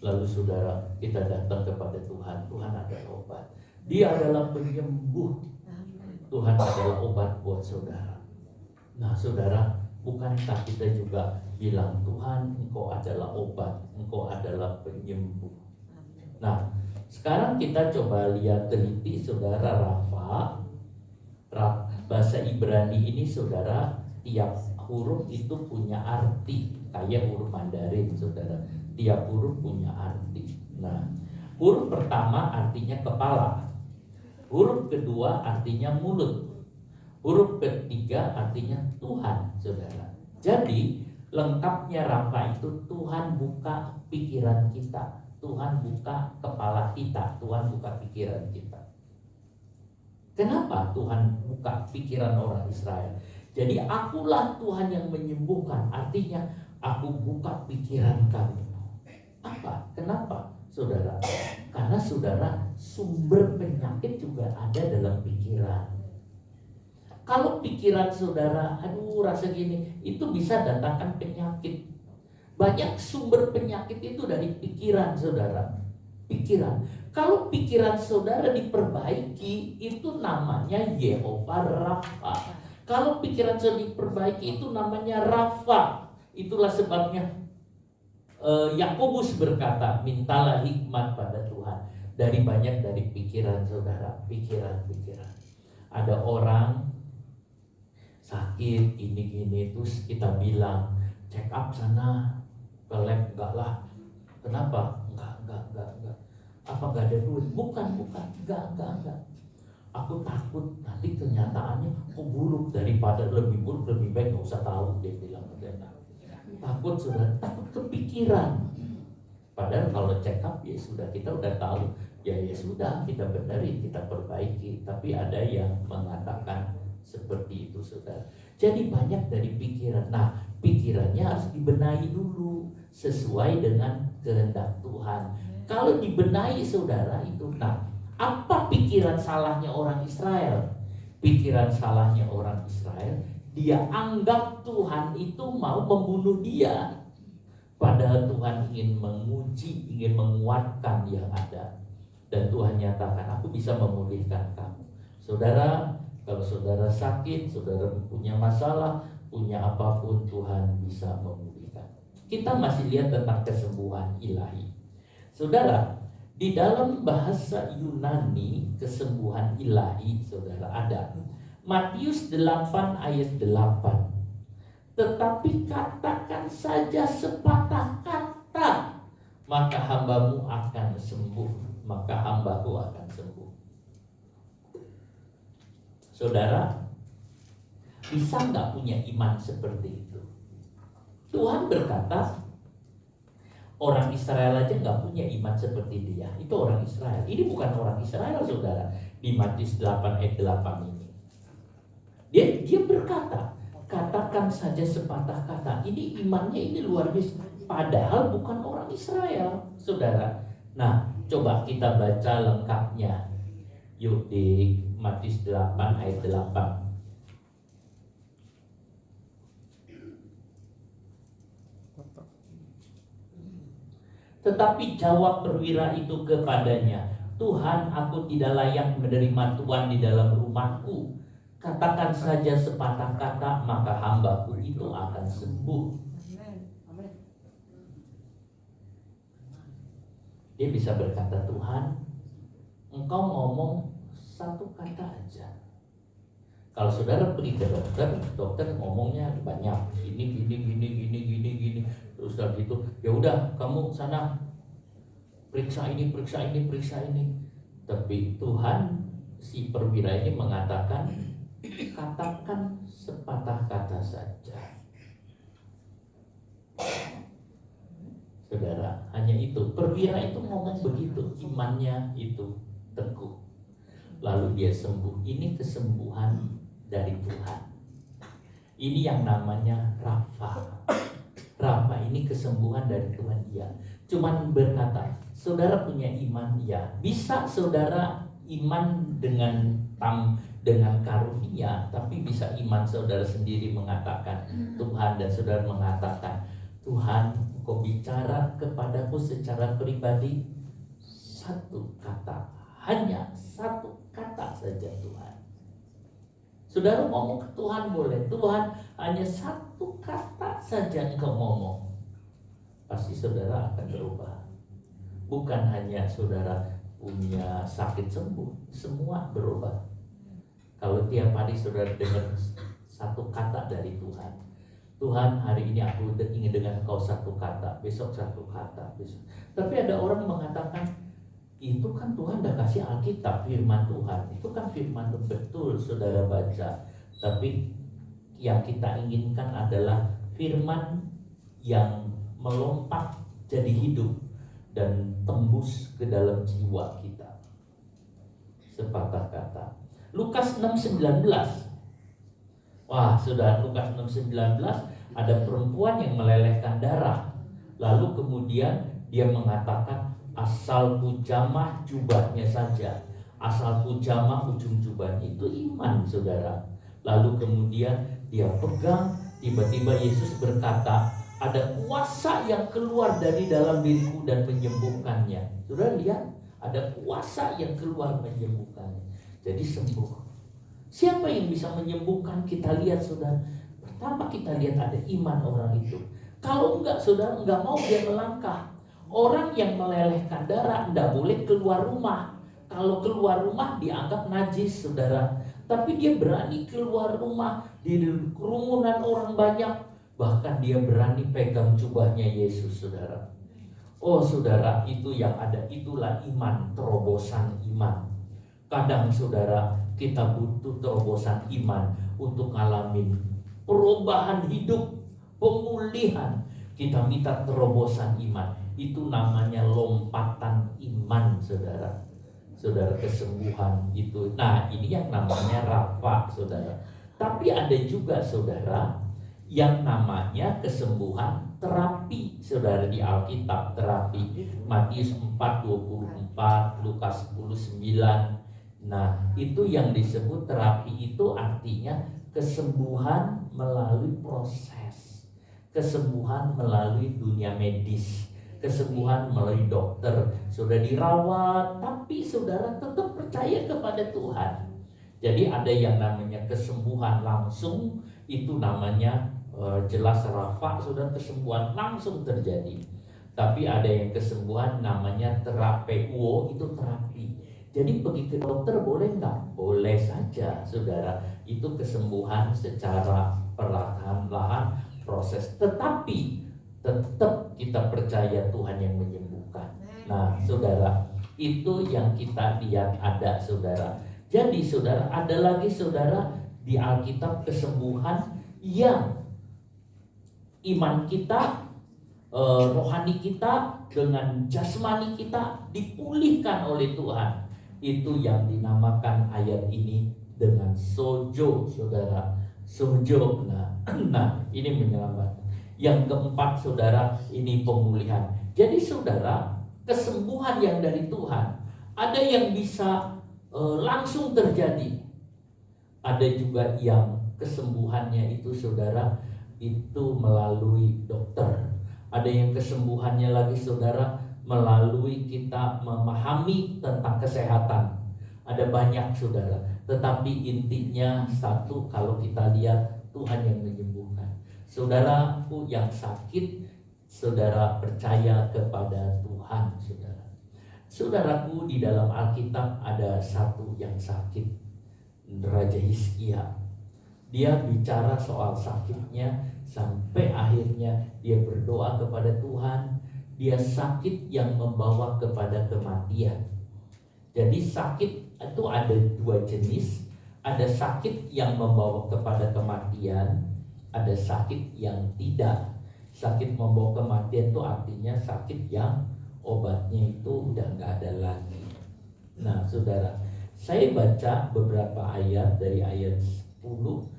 Speaker 5: Lalu saudara, kita datang kepada Tuhan. Tuhan adalah obat. Dia adalah penyembuh. Tuhan adalah obat buat saudara. Nah, saudara, bukankah kita juga bilang, Tuhan, Engkau adalah obat, Engkau adalah penyembuh. Nah, sekarang kita coba lihat teliti, saudara, Rafa. Bahasa Ibrani ini, saudara, tiap huruf itu punya arti. Kayak huruf Mandarin, saudara, tiap huruf punya arti. Nah, huruf pertama artinya kepala, huruf kedua artinya mulut, huruf ketiga artinya Tuhan, saudara. Jadi lengkapnya Rafa itu Tuhan buka pikiran kita, Tuhan buka kepala kita, Tuhan buka pikiran kita. Kenapa Tuhan buka pikiran orang Israel? Jadi akulah Tuhan yang menyembuhkan, artinya aku buka pikiran kamu. Apa? Kenapa, saudara? Karena saudara, sumber penyakit juga ada dalam pikiran. Kalau pikiran saudara, rasa gini, itu bisa datangkan penyakit. Banyak sumber penyakit itu dari pikiran, saudara. Pikiran. Kalau pikiran saudara diperbaiki, itu namanya Yehova Rafa. Kalau pikiran saudara diperbaiki, itu namanya Rafa. Itulah sebabnya Yakobus berkata, mintalah hikmat pada Tuhan. Dari pikiran saudara, pikiran. Ada orang sakit, gini, terus kita bilang, check up sana, ke lab, enggak lah. Kenapa? Enggak. Apa enggak ada duit? Bukan, enggak. Aku takut nanti kenyataannya buruk, daripada lebih buruk, lebih baik enggak usah tahu, dia bilang. Takut, saudara, takut kepikiran. Padahal kalau check up ya sudah, kita udah tahu, ya sudah, kita benerin, kita perbaiki. Tapi ada yang mengatakan seperti itu, saudara. Jadi banyak dari pikiran. Nah, pikirannya harus dibenahi dulu sesuai dengan kehendak Tuhan. Kalau dibenahi, saudara, itu, nah, apa pikiran salahnya orang Israel? Pikiran salahnya orang Israel, dia anggap Tuhan itu mau membunuh dia. Padahal Tuhan ingin menguji, ingin menguatkan yang ada. Dan Tuhan nyatakan, aku bisa memulihkan kamu. Saudara, kalau saudara sakit, saudara punya masalah, punya apapun, Tuhan bisa memulihkan. Kita masih lihat tentang kesembuhan ilahi. Saudara, di dalam bahasa Yunani, kesembuhan ilahi, saudara, ada. Matius 8 ayat 8. Tetapi katakan saja sepatah kata, maka hambamu akan sembuh. Maka hambaku akan sembuh. Saudara, bisa nggak punya iman seperti itu? Tuhan berkata, orang Israel aja nggak punya iman seperti dia. Itu orang Israel. Ini bukan orang Israel, saudara. Di Matius 8 ayat 8 ini. Dia berkata, katakan saja sepatah kata. Ini imannya ini luar biasa. Padahal bukan orang Israel, saudara. Nah, coba kita baca lengkapnya. Yuk di Matius 8 ayat 8. Tetapi jawab perwira itu kepadanya, Tuhan, aku tidak layak menerima tuan di dalam rumahku. Katakan saja sepatah kata, maka hambaku itu akan sembuh. Dia bisa berkata, Tuhan, engkau ngomong satu kata aja. Kalau saudara pergi ke dokter ngomongnya banyak, gini. Terus dari itu, ya udah kamu sana periksa ini. Tapi Tuhan, si perwira ini mengatakan, katakan sepatah kata saja. Saudara, hanya itu. Perwira itu ngomong begitu, imannya itu teguh. Lalu dia sembuh. Ini kesembuhan dari Tuhan. Ini yang namanya Rafa. Rafa ini kesembuhan dari Tuhan. Ya, cuman berkata, saudara punya iman, ya. Bisa saudara iman dengan karunia, tapi bisa iman saudara sendiri mengatakan Tuhan, dan saudara mengatakan, Tuhan, Engkau bicara kepadaku secara pribadi satu kata, hanya satu kata saja Tuhan. Saudara ngomong ke Tuhan boleh, Tuhan, hanya satu kata saja Engkau ngomong, pasti saudara akan berubah. Bukan hanya saudara punya sakit sembuh, semua berubah. Kalau tiap hari saudara dengar satu kata dari Tuhan, Tuhan, hari ini aku ingin dengan Engkau satu kata, besok satu kata, besok. Tapi ada orang mengatakan, itu kan Tuhan udah kasih Alkitab, firman Tuhan. Itu kan firman Tuhan, betul saudara baca. Tapi yang kita inginkan adalah firman yang melompat jadi hidup dan tembus ke dalam jiwa kita. Sepatah kata. Lukas 6:19. Wah, saudara, Lukas 6:19, ada perempuan yang melelehkan darah. Lalu kemudian dia mengatakan, asal ku jamah jubahnya saja. Asal ku jamah ujung jubahnya. Itu iman, saudara. Lalu kemudian dia pegang, tiba-tiba Yesus berkata, ada kuasa yang keluar dari dalam diriku dan menyembuhkannya. Saudara lihat, ada kuasa yang keluar menyembuhkannya. Jadi sembuh. Siapa yang bisa menyembuhkan? Kita lihat, saudara. Pertama kita lihat ada iman orang itu. Kalau enggak, saudara, enggak mau dia melangkah. Orang yang melelehkan darah enggak boleh keluar rumah. Kalau keluar rumah dianggap najis, saudara. Tapi dia berani keluar rumah di kerumunan orang banyak. Bahkan dia berani pegang jubahnya Yesus, saudara. Oh saudara, itu yang ada, itulah iman, terobosan iman. Kadang saudara, kita butuh terobosan iman untuk ngalamin perubahan hidup, pemulihan. Kita minta terobosan iman. Itu namanya lompatan iman, saudara. Saudara, kesembuhan itu. Nah, ini yang namanya Rafa, saudara. Tapi ada juga, saudara, yang namanya kesembuhan terapi, saudara, di Alkitab. Terapi Matius 4:24, Lukas 10:9. Nah, itu yang disebut terapi. Itu artinya kesembuhan melalui proses. kesembuhan melalui dunia medis, kesembuhan melalui dokter, sudah dirawat, tapi saudara tetap percaya kepada Tuhan. Jadi ada yang namanya kesembuhan langsung, itu namanya jelas rafa, saudara, kesembuhan langsung terjadi. Tapi ada yang kesembuhan namanya terapeuo, itu terapi. Jadi pergi ke dokter boleh nggak? Boleh saja, saudara. Itu kesembuhan secara perlahan-lahan proses. Tetapi tetap kita percaya Tuhan yang menyembuhkan. Nah, saudara, itu yang kita lihat ada, saudara. Jadi, saudara, ada lagi, saudara, di Alkitab kesembuhan yang iman kita, rohani kita dengan jasmani kita dipulihkan oleh Tuhan. Itu yang dinamakan ayat ini dengan sojo, saudara. Sojo. Nah, ini menyelamatkan. Yang keempat, saudara, ini pemulihan. Jadi, saudara, kesembuhan yang dari Tuhan ada yang bisa langsung terjadi. Ada juga yang kesembuhannya itu, saudara, itu melalui dokter. Ada yang kesembuhannya lagi, saudara, melalui kita memahami tentang kesehatan. Ada banyak, saudara. Tetapi intinya satu, kalau kita lihat Tuhan yang menyembuhkan. Saudaraku yang sakit, saudara percaya kepada Tuhan, saudara. Saudaraku, di dalam Alkitab ada satu yang sakit, Raja Hizkia. Dia bicara soal sakitnya sampai akhirnya dia berdoa kepada Tuhan. Dia sakit yang membawa kepada kematian. Jadi sakit itu ada dua jenis. Ada sakit yang membawa kepada kematian, ada sakit yang tidak. Sakit membawa kematian itu artinya sakit yang obatnya itu udah nggak ada lagi. Nah, saudara, saya baca beberapa ayat dari ayat 10.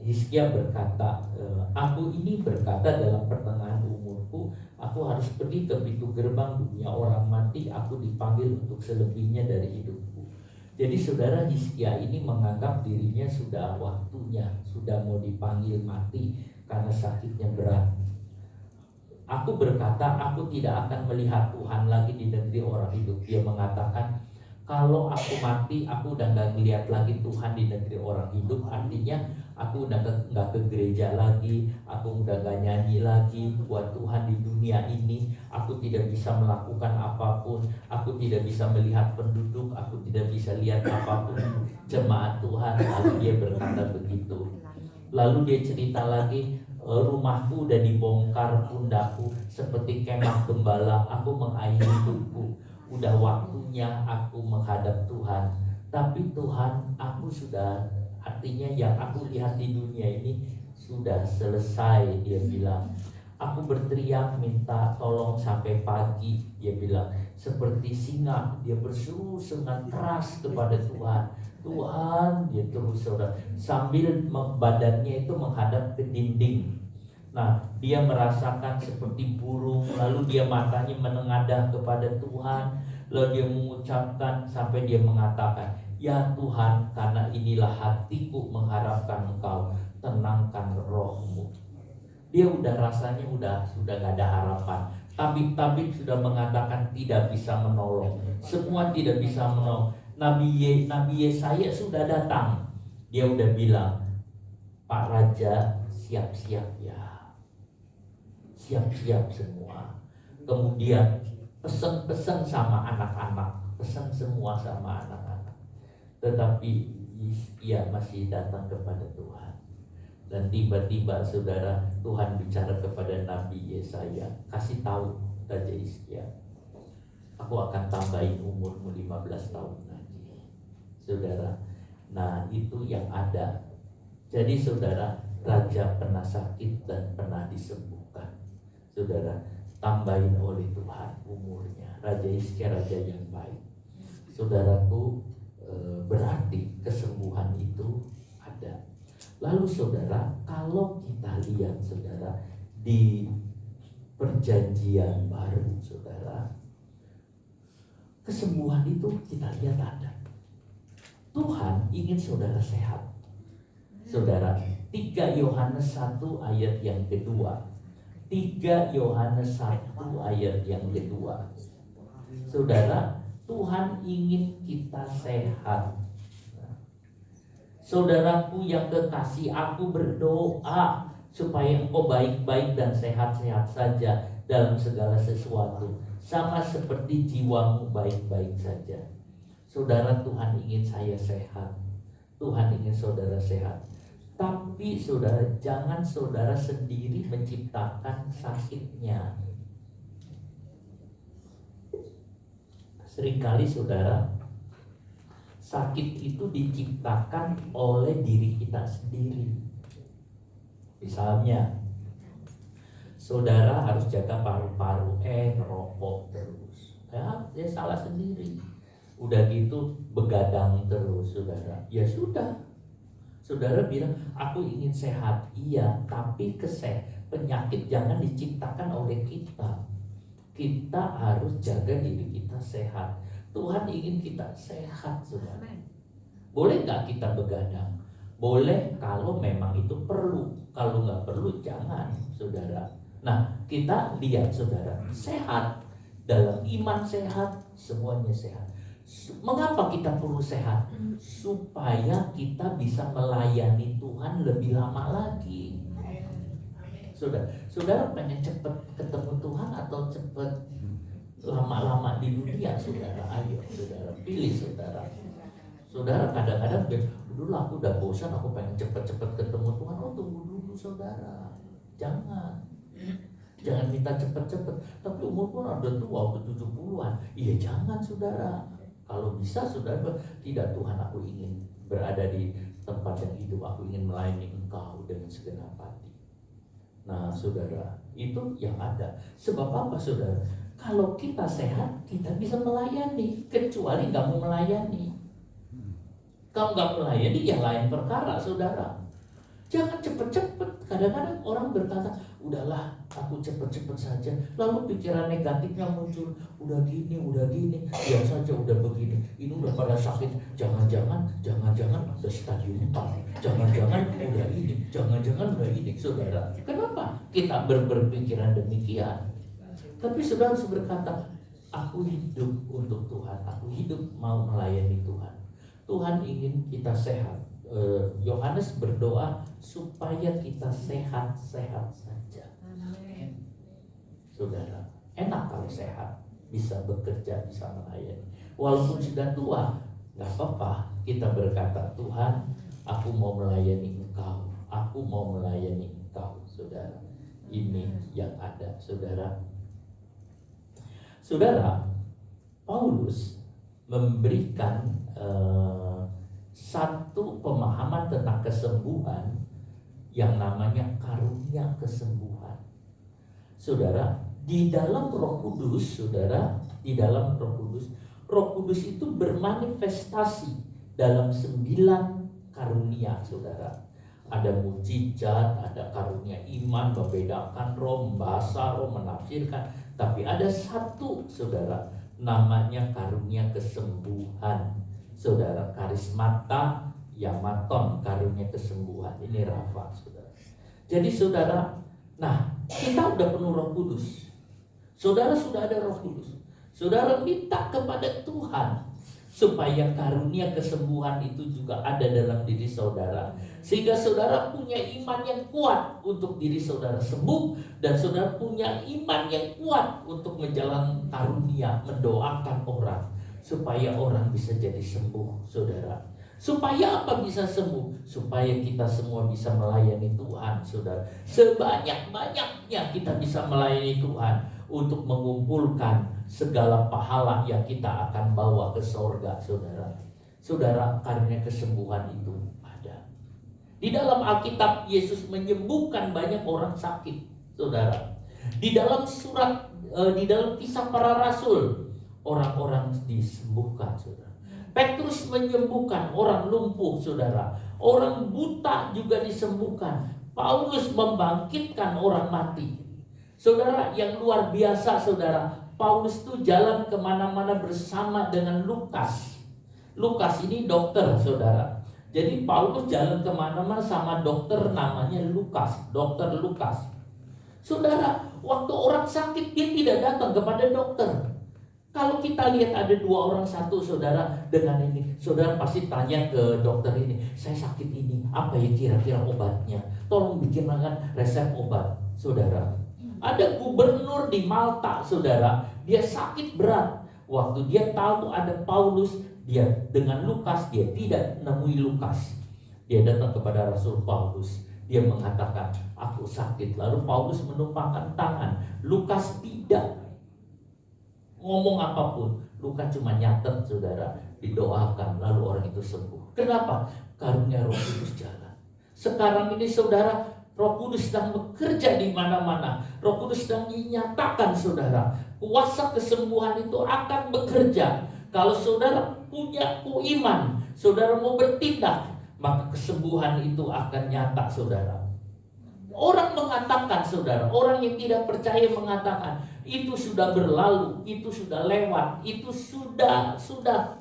Speaker 5: Hizkia berkata, aku ini berkata dalam pertengahan umurku, aku harus pergi ke pintu gerbang dunia orang mati, aku dipanggil untuk selebihnya dari hidupku. Jadi saudara, Hizkia ini menganggap dirinya sudah waktunya, sudah mau dipanggil mati karena sakitnya berat. Aku berkata, aku tidak akan melihat Tuhan lagi di negeri orang hidup. Dia mengatakan, kalau aku mati, aku udah gak melihat lagi Tuhan di negeri orang hidup. Artinya, aku udah gak ke gereja lagi, aku udah gak nyanyi lagi buat Tuhan di dunia ini. Aku tidak bisa melakukan apapun, aku tidak bisa melihat penduduk, aku tidak bisa lihat apapun jemaat Tuhan. Lalu dia berkata begitu. Lalu dia cerita lagi, rumahku udah dibongkar, pundakku seperti kemah gembala, aku mengakhiri hidupku. Udah waktunya aku menghadap Tuhan. Tapi Tuhan, aku sudah, artinya yang aku lihat di dunia ini sudah selesai. Dia bilang, aku berteriak minta tolong sampai pagi. Dia bilang, seperti singa, dia berseru dengan keras kepada Tuhan. Tuhan, dia terus, saudara, sambil badannya itu menghadap ke dinding. Nah, dia merasakan seperti burung, lalu dia matanya menengadah kepada Tuhan, lalu dia mengucapkan sampai dia mengatakan, ya Tuhan, karena inilah hatiku mengharapkan Engkau, tenangkan rohmu. Dia udah rasanya sudah gak ada harapan. Tabib-tabib sudah mengatakan tidak bisa menolong, semua tidak bisa menolong. Nabi Yesaya sudah datang. Dia udah bilang, Pak Raja, siap-siap ya, siap-siap semua. Kemudian pesan-pesan sama anak-anak, pesan semua sama anak-anak. Tetapi ia masih datang kepada Tuhan. Dan tiba-tiba, saudara, Tuhan bicara kepada Nabi Yesaya, kasih tahu Raja Hizkia, aku akan tambahin umurmu 15 tahun lagi, saudara. Nah, itu yang ada. Jadi saudara, raja pernah sakit dan pernah disembuhkan. Saudara, tambahin oleh Tuhan umurnya. Raja Hizkia raja yang baik. Saudaraku, berarti kesembuhan itu ada. Lalu saudara, kalau kita lihat saudara di perjanjian baru, saudara, kesembuhan itu kita lihat ada. Tuhan ingin saudara sehat. Saudara, 3 Yohanes 1 ayat yang kedua. 3 Yohanes 1 ayat yang kedua. Saudara, Tuhan ingin kita sehat. Saudaraku yang kekasih, aku berdoa supaya engkau baik-baik dan sehat-sehat saja dalam segala sesuatu, sama seperti jiwamu baik-baik saja. Saudara, Tuhan ingin saya sehat. Tuhan ingin saudara sehat. Tapi saudara, jangan saudara sendiri menciptakan sakitnya. Seringkali saudara, sakit itu diciptakan oleh diri kita sendiri. Misalnya, saudara harus jaga paru-paru, ngerokok terus. Ya salah sendiri. Udah gitu begadang terus saudara. Ya sudah. Saudara bilang, aku ingin sehat. Iya, tapi penyakit jangan diciptakan oleh kita. Kita harus jaga diri kita sehat. Tuhan ingin kita sehat, saudara. Boleh nggak kita begadang? Boleh kalau memang itu perlu. Kalau nggak perlu, jangan, saudara. Nah, kita lihat, saudara, sehat. Dalam iman sehat, semuanya sehat. Mengapa kita perlu sehat? Supaya kita bisa melayani Tuhan lebih lama lagi. Saudara pengen cepat ketemu Tuhan atau cepat lama-lama di dunia, saudara? Ayo, saudara, pilih, saudara. Saudara kadang-kadang dulu aku udah bosan, aku pengen cepat-cepat ketemu Tuhan. Oh, tunggu dulu, saudara. Jangan minta cepat-cepat. Tapi umur pun udah tua, udah 70-an. Iya, jangan, saudara. Kalau bisa, saudara, tidak, Tuhan, aku ingin berada di tempat yang hidup. Aku ingin melayani Engkau dengan segenap hati. Nah, saudara, itu yang ada. Sebab apa, saudara? Kalau kita sehat, kita bisa melayani. Kecuali nggak mau melayani. Kalau nggak melayani, ya lain perkara, saudara. Jangan cepet-cepet. Kadang-kadang orang berkata, udahlah, aku cepet-cepet saja. Lalu pikiran negatifnya muncul. Udah gini, biar saja udah begini. Ini udah pada sakit. Jangan-jangan udah stadium 4. Jangan-jangan udah ini, saudara. Kenapa kita berpikiran demikian? Tapi saudara harus berkata, aku hidup untuk Tuhan. Aku hidup mau melayani Tuhan. Tuhan ingin kita sehat. Yohanes berdoa supaya kita sehat-sehat saja. Saudara, enak kalau sehat, bisa bekerja, bisa melayani. Walaupun sudah tua, gak apa-apa. Kita berkata, Tuhan, aku mau melayani Engkau. Aku mau melayani Engkau, saudara. Ini yang ada, saudara. Saudara, Paulus memberikan satu pemahaman tentang kesembuhan yang namanya karunia kesembuhan. Saudara, di dalam Roh Kudus, saudara, di dalam Roh Kudus itu bermanifestasi dalam 9 karunia, saudara. Ada mujizat, ada karunia iman, membedakan roh, membahasa roh, menafsirkan. Tapi ada satu, saudara, namanya karunia kesembuhan. Saudara, karismata, yamaton, karunia kesembuhan. Ini Rafa, saudara. Jadi saudara, nah, kita udah penuh Roh Kudus. Saudara sudah ada Roh Kudus. Saudara minta kepada Tuhan supaya karunia kesembuhan itu juga ada dalam diri saudara. Sehingga saudara punya iman yang kuat untuk diri saudara sembuh. Dan saudara punya iman yang kuat untuk menjalankan karunia, mendoakan orang supaya orang bisa jadi sembuh, saudara. Supaya apa bisa sembuh? Supaya kita semua bisa melayani Tuhan, saudara. Sebanyak-banyaknya kita bisa melayani Tuhan untuk mengumpulkan segala pahala yang kita akan bawa ke sorga, saudara. Saudara, karunia kesembuhan itu ada. Di dalam Alkitab, Yesus menyembuhkan banyak orang sakit, saudara. Di dalam di dalam Kisah Para Rasul, orang-orang disembuhkan, saudara. Petrus menyembuhkan orang lumpuh, saudara. Orang buta juga disembuhkan. Paulus membangkitkan orang mati. Saudara, yang luar biasa, saudara, Paulus itu jalan kemana-mana bersama dengan Lukas. Lukas ini dokter, saudara. Jadi Paulus jalan kemana-mana sama dokter namanya Lukas, dokter Lukas. Saudara, waktu orang sakit dia tidak datang kepada dokter. Kalau kita lihat ada 2 orang, satu saudara dengan ini, saudara pasti tanya ke dokter ini, saya sakit ini, apa ya kira-kira obatnya? Tolong bikinkan resep obat. Saudara, ada gubernur di Malta, saudara, dia sakit berat. Waktu dia tahu ada Paulus, dia dengan Lukas, dia tidak nemui Lukas. Dia datang kepada Rasul Paulus. Dia mengatakan, aku sakit. Lalu Paulus menumpahkan tangan. Lukas tidak ngomong apapun. Lukas cuma nyatet, saudara, didoakan, lalu orang itu sembuh. Kenapa? Karunia Roh Kudus jalan. Sekarang ini saudara, Roh Kudus sedang bekerja di mana-mana. Roh Kudus sedang dinyatakan, saudara. Kuasa kesembuhan itu akan bekerja. Kalau saudara punya iman, saudara mau bertindak, maka kesembuhan itu akan nyata, saudara. Orang mengatakan, saudara, orang yang tidak percaya mengatakan, itu sudah berlalu, itu sudah lewat, itu sudah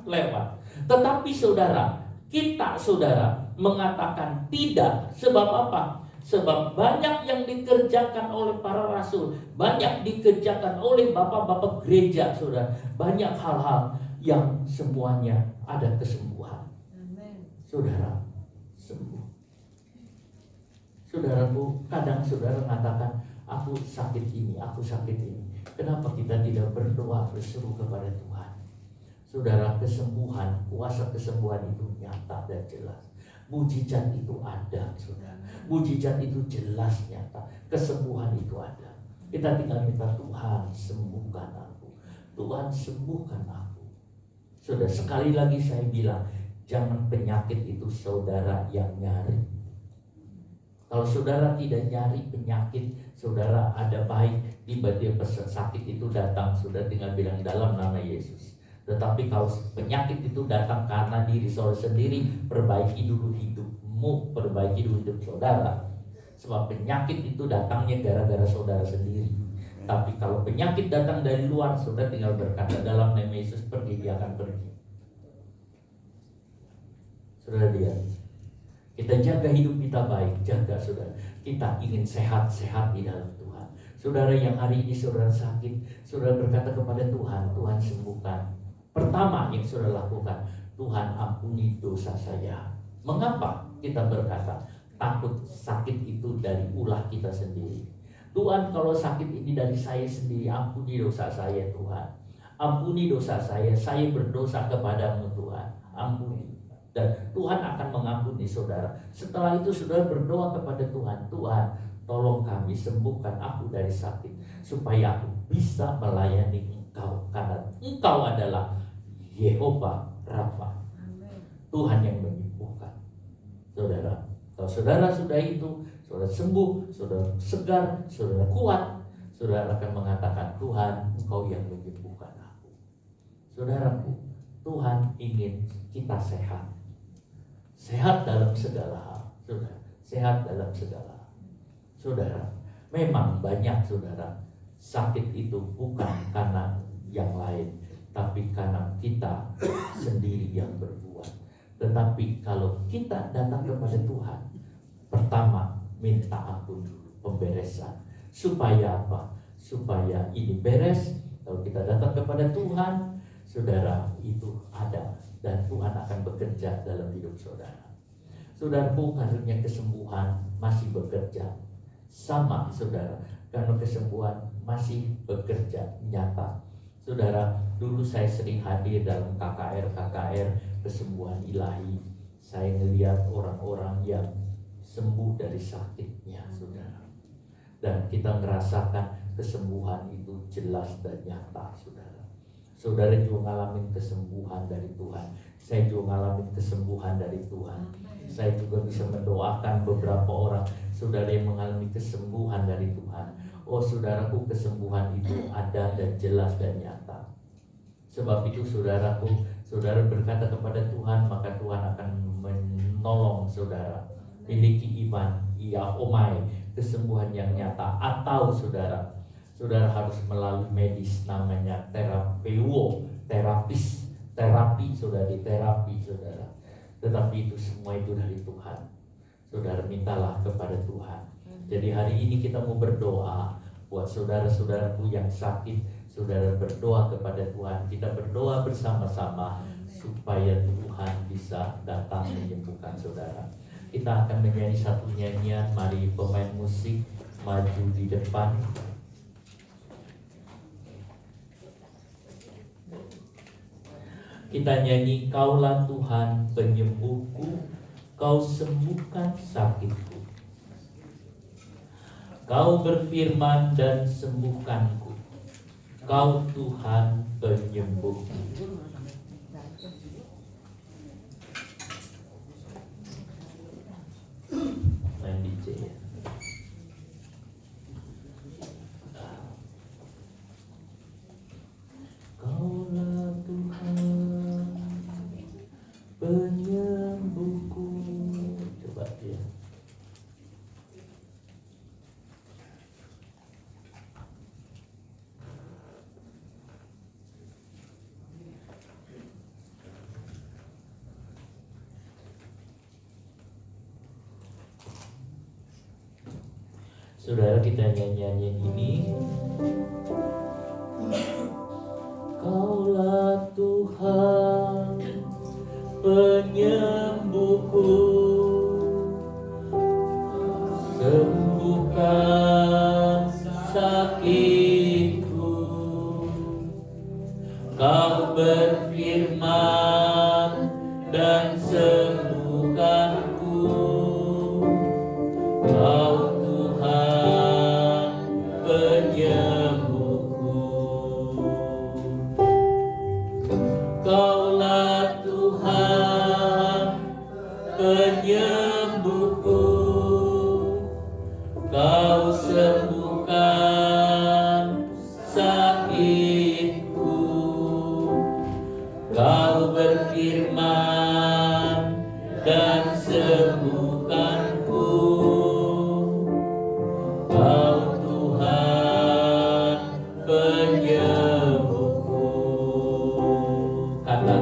Speaker 5: lewat. Tetapi saudara, kita saudara mengatakan tidak. Sebab apa? Sebab banyak yang dikerjakan oleh para rasul, banyak dikerjakan oleh bapak-bapak gereja, saudara. Banyak hal-hal yang semuanya ada kesembuhan. Saudara, sembuh. Saudaraku, kadang saudara mengatakan, aku sakit ini, aku sakit ini. Kenapa kita tidak berdoa, berseru kepada Tuhan? Saudara, kesembuhan, kuasa kesembuhan itu nyata dan jelas. Mujizat itu ada, saudara. Mujizat itu jelas nyata. Kesembuhan itu ada. Kita tinggal minta, Tuhan sembuhkan aku. Tuhan sembuhkan aku. Saudara, sekali lagi saya bilang, jangan penyakit itu saudara yang nyari. Kalau saudara tidak nyari penyakit, saudara ada baik, tiba-tiba sakit itu datang, saudara tinggal bilang dalam nama Yesus. Tetapi kalau penyakit itu datang karena diri saudara sendiri, perbaiki dulu hidupmu, perbaiki dulu hidup saudara. Sebab penyakit itu datangnya gara-gara saudara sendiri. Tapi kalau penyakit datang dari luar, saudara tinggal berkata dalam nama Yesus, pergi, dia akan pergi. Saudara lihat, kita jaga hidup kita baik, jaga saudara. Kita ingin sehat-sehat di dalam Tuhan. Saudara yang hari ini saudara sakit, saudara berkata kepada Tuhan, Tuhan sembuhkan. Pertama yang saudara lakukan, Tuhan ampuni dosa saya. Mengapa kita berkata? Takut sakit itu dari ulah kita sendiri. Tuhan, kalau sakit ini dari saya sendiri, ampuni dosa saya Tuhan. Ampuni dosa saya berdosa kepadamu Tuhan. Ampuni. Dan Tuhan akan mengampuni saudara. Setelah itu saudara berdoa kepada Tuhan, Tuhan tolong kami sembuhkan aku dari sakit, supaya aku bisa melayani Engkau, karena Engkau adalah Yehova Rafa, Tuhan yang menyembuhkan. Saudara, kalau saudara sudah itu, saudara sembuh, saudara segar, saudara kuat, saudara akan mengatakan, Tuhan Engkau yang menyembuhkan aku. Saudaraku, Tuhan ingin kita sehat. Sehat dalam segala hal, saudara. Sehat dalam segala hal. Saudara, memang banyak saudara, sakit itu bukan karena yang lain, tapi karena kita sendiri yang berbuat. Tetapi kalau kita datang kepada Tuhan, pertama minta ampun dulu, pemberesan. Supaya apa? Supaya ini beres. Kalau kita datang kepada Tuhan, saudara, itu ada. Dan Tuhan akan bekerja dalam hidup saudara. Saudaraku, karunia kesembuhan masih bekerja. Sama saudara, karena kesembuhan masih bekerja nyata. Saudara, dulu saya sering hadir dalam KKR kesembuhan ilahi. Saya melihat orang-orang yang sembuh dari sakitnya, saudara. Dan kita merasakan kesembuhan itu jelas dan nyata, saudara. Saudara juga ngalamin kesembuhan dari Tuhan. Saya juga ngalamin kesembuhan dari Tuhan. Saya juga bisa mendoakan beberapa orang saudara yang mengalami kesembuhan dari Tuhan. Oh saudaraku, kesembuhan itu ada dan jelas dan nyata. Sebab itu saudaraku, saudara berkata kepada Tuhan, maka Tuhan akan menolong saudara. Miliki iman, iya omai, kesembuhan yang nyata. Atau saudara harus melalui medis, namanya terapi saudara. Tetapi itu semua itu dari Tuhan. saudara mintalah kepada Tuhan. Jadi hari ini kita mau berdoa buat saudara-saudaraku yang sakit. Saudara berdoa kepada Tuhan. Kita berdoa bersama-sama supaya Tuhan bisa datang menyembuhkan saudara. Kita akan menyanyi satu nyanyian. Mari pemain musik maju di depan. Kita nyanyi, Kaulah Tuhan penyembuhku, Kau sembuhkan sakitku. Kau berfirman dan sembuhkanku, Kau Tuhan penyembuhku. Main DJ ya. Kaulah Tuhan penyembuhku. Coba ya. Saudara, kita nyanyian ini. Kaulah Tuhan penyembuhku, sembuhkan sakitku. Kau berfirman dan sembuhkanku, Kau Tuhan penyembuhku. Kaulah Tuhan penyembuhku, Kau sembuhkan sakitku. Kau berfirman dan sembuhkanku, Kau Tuhan penyembuhku. Kata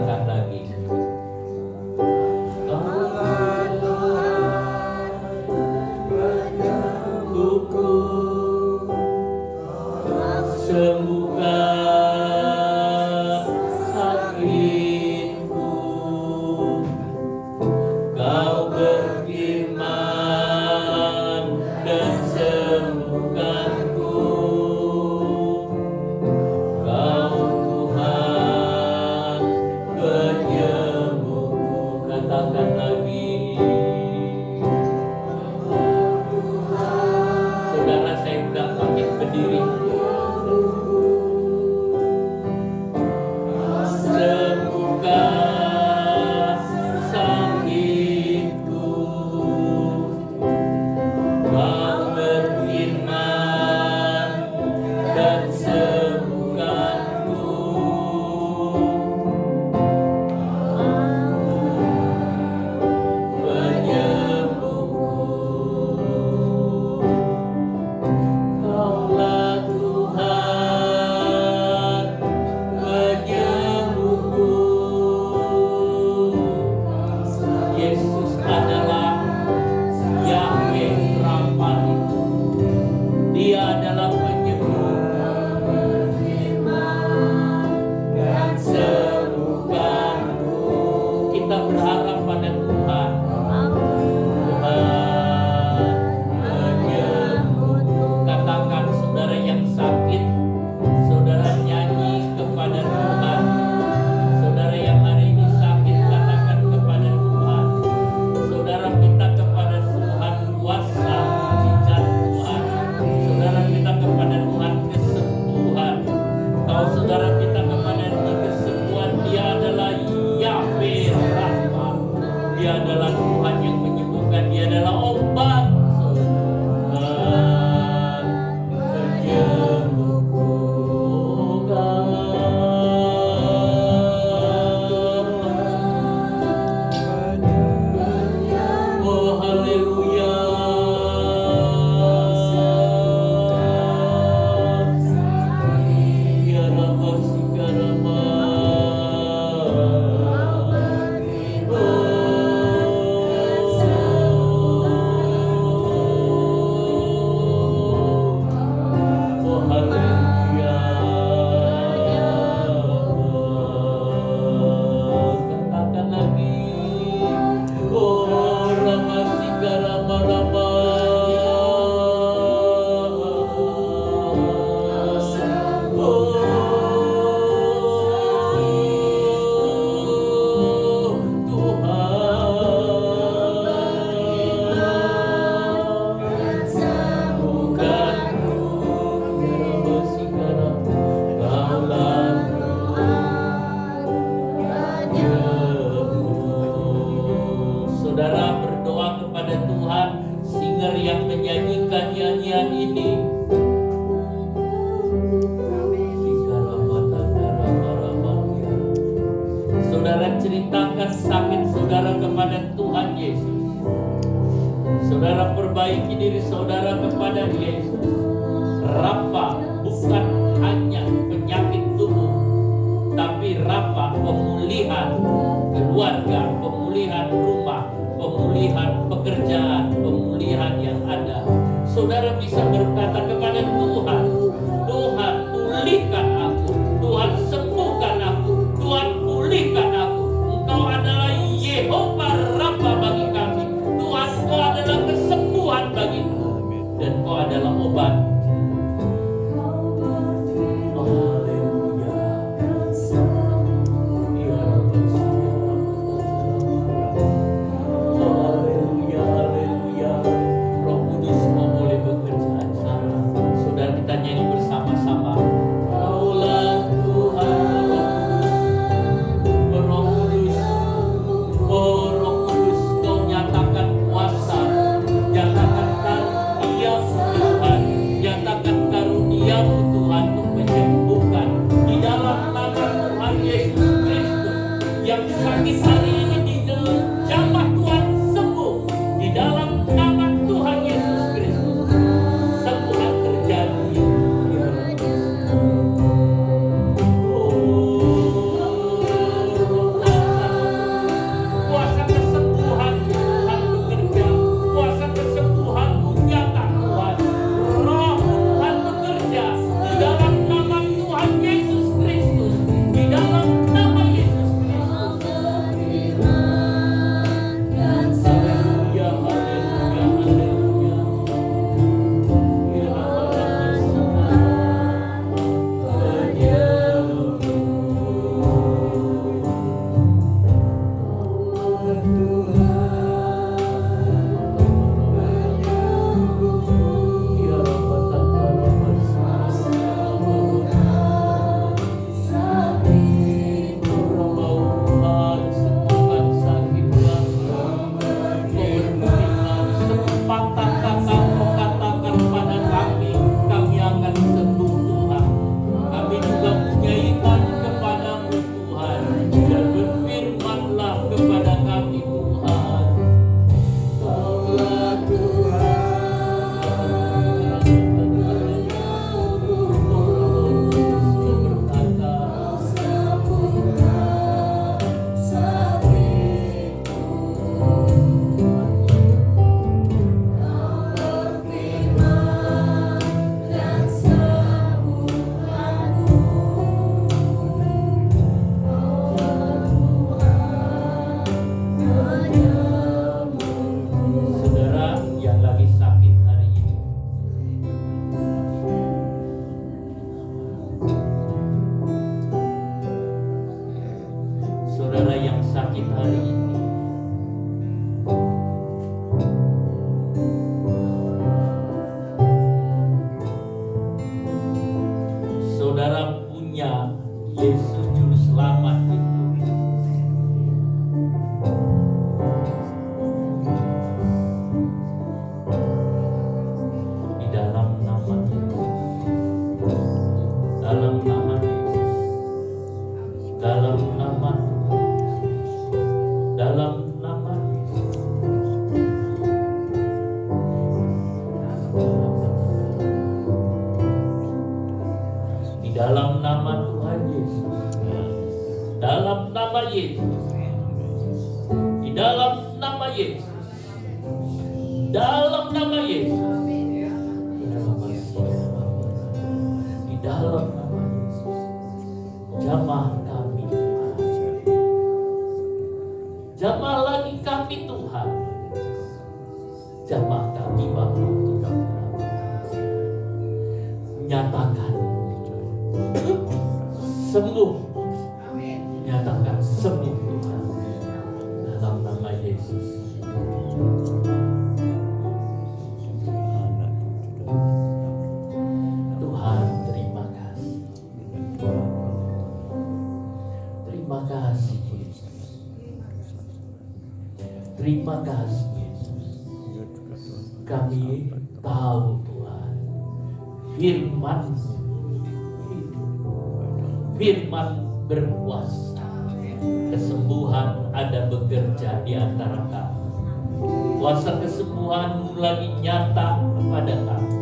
Speaker 5: ceritakan sakit saudara kepada Tuhan Yesus. Saudara perbaiki diri saudara kepada Yesus. Rafa bukan hanya penyakit tubuh, tapi Rafa pemulihan keluarga, pemulihan rumah, pemulihan pekerjaan, pemulihan yang ada. Saudara bisa berkata kepada Tuhan, Tuhan pulihkan aku, Tuhan sembuhkan aku, Tuhan pulihkan aku. Engkau adalah Yehova Rafa bagi kami. Tuhan, Kau adalah kesembuhan bagiku, dan Kau adalah obat.
Speaker 6: Terima kasih Yesus. Kami tahu Tuhan, Firman hidup, Firman berkuasa,
Speaker 5: kesembuhan ada bekerja di antara kami. Kuasa kesembuhan lagi nyata kepada kami.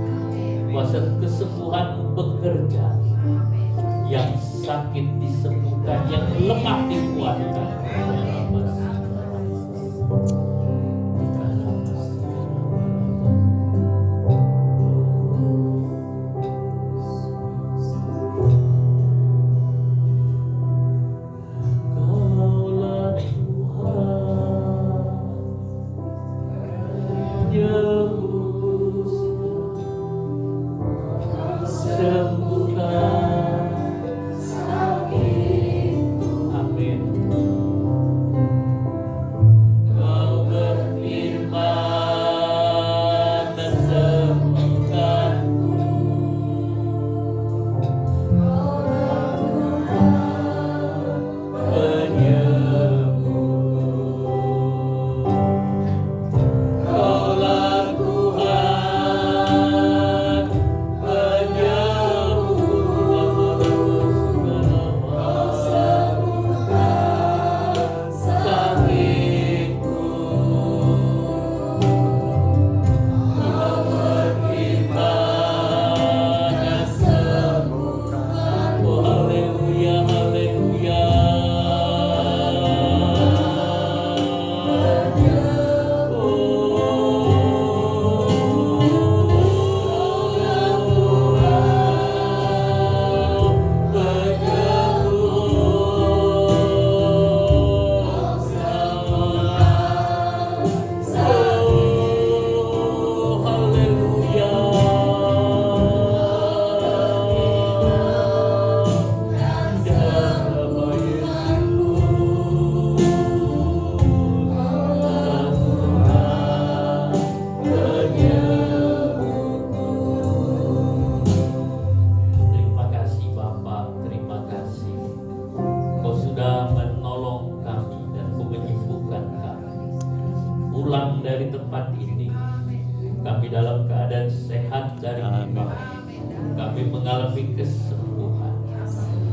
Speaker 5: Kuasa kesembuhan bekerja. Yang sakit disembuhkan, yang lemah dikuatkan.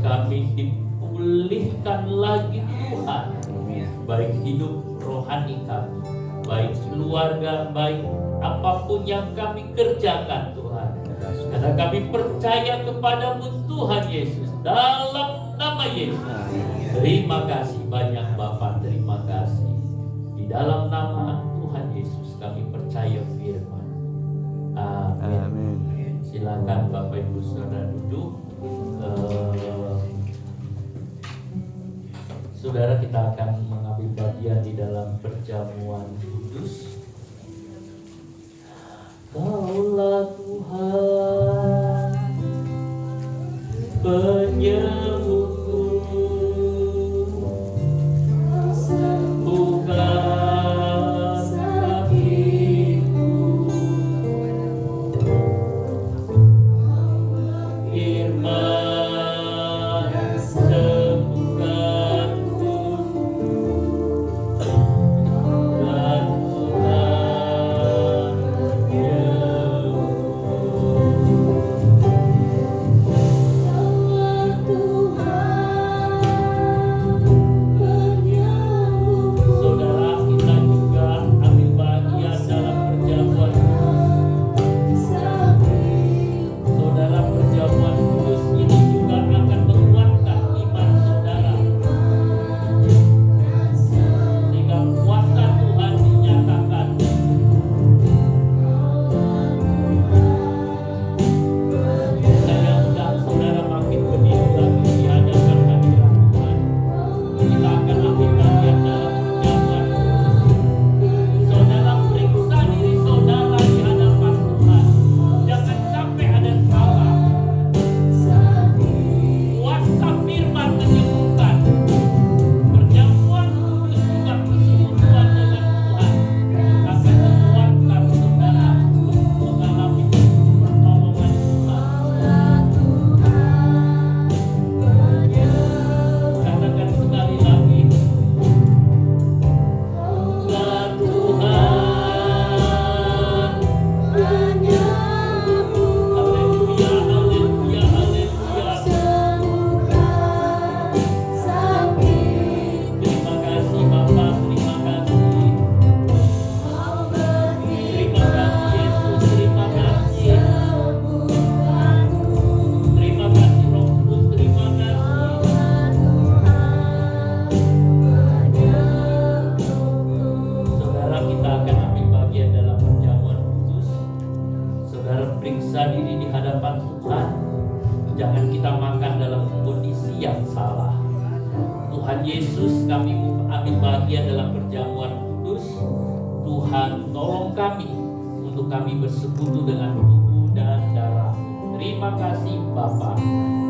Speaker 5: Kami dipulihkan lagi Tuhan, baik hidup rohani kami, baik keluarga, baik apapun yang kami kerjakan Tuhan, karena kami percaya kepadamu Tuhan Yesus, dalam nama Yesus. Terima kasih banyak Bapak, terima kasih. Di dalam nama Tuhan Yesus kami percaya firman. Amin. Silakan Bapak Ibu Saudara duduk. Saudara, kita akan mengambil bagian di dalam perjamuan kudus. Kaulah Tuhan penyembuhku, sembuhkan sakitku. Firman sembuhkanku, dan Tuhan penyembuhku. Yesus kami ambil bagian dalam perjamuan kudus. Tuhan tolong kami untuk kami bersekutu dengan tubuh dan darah. Terima kasih Bapa.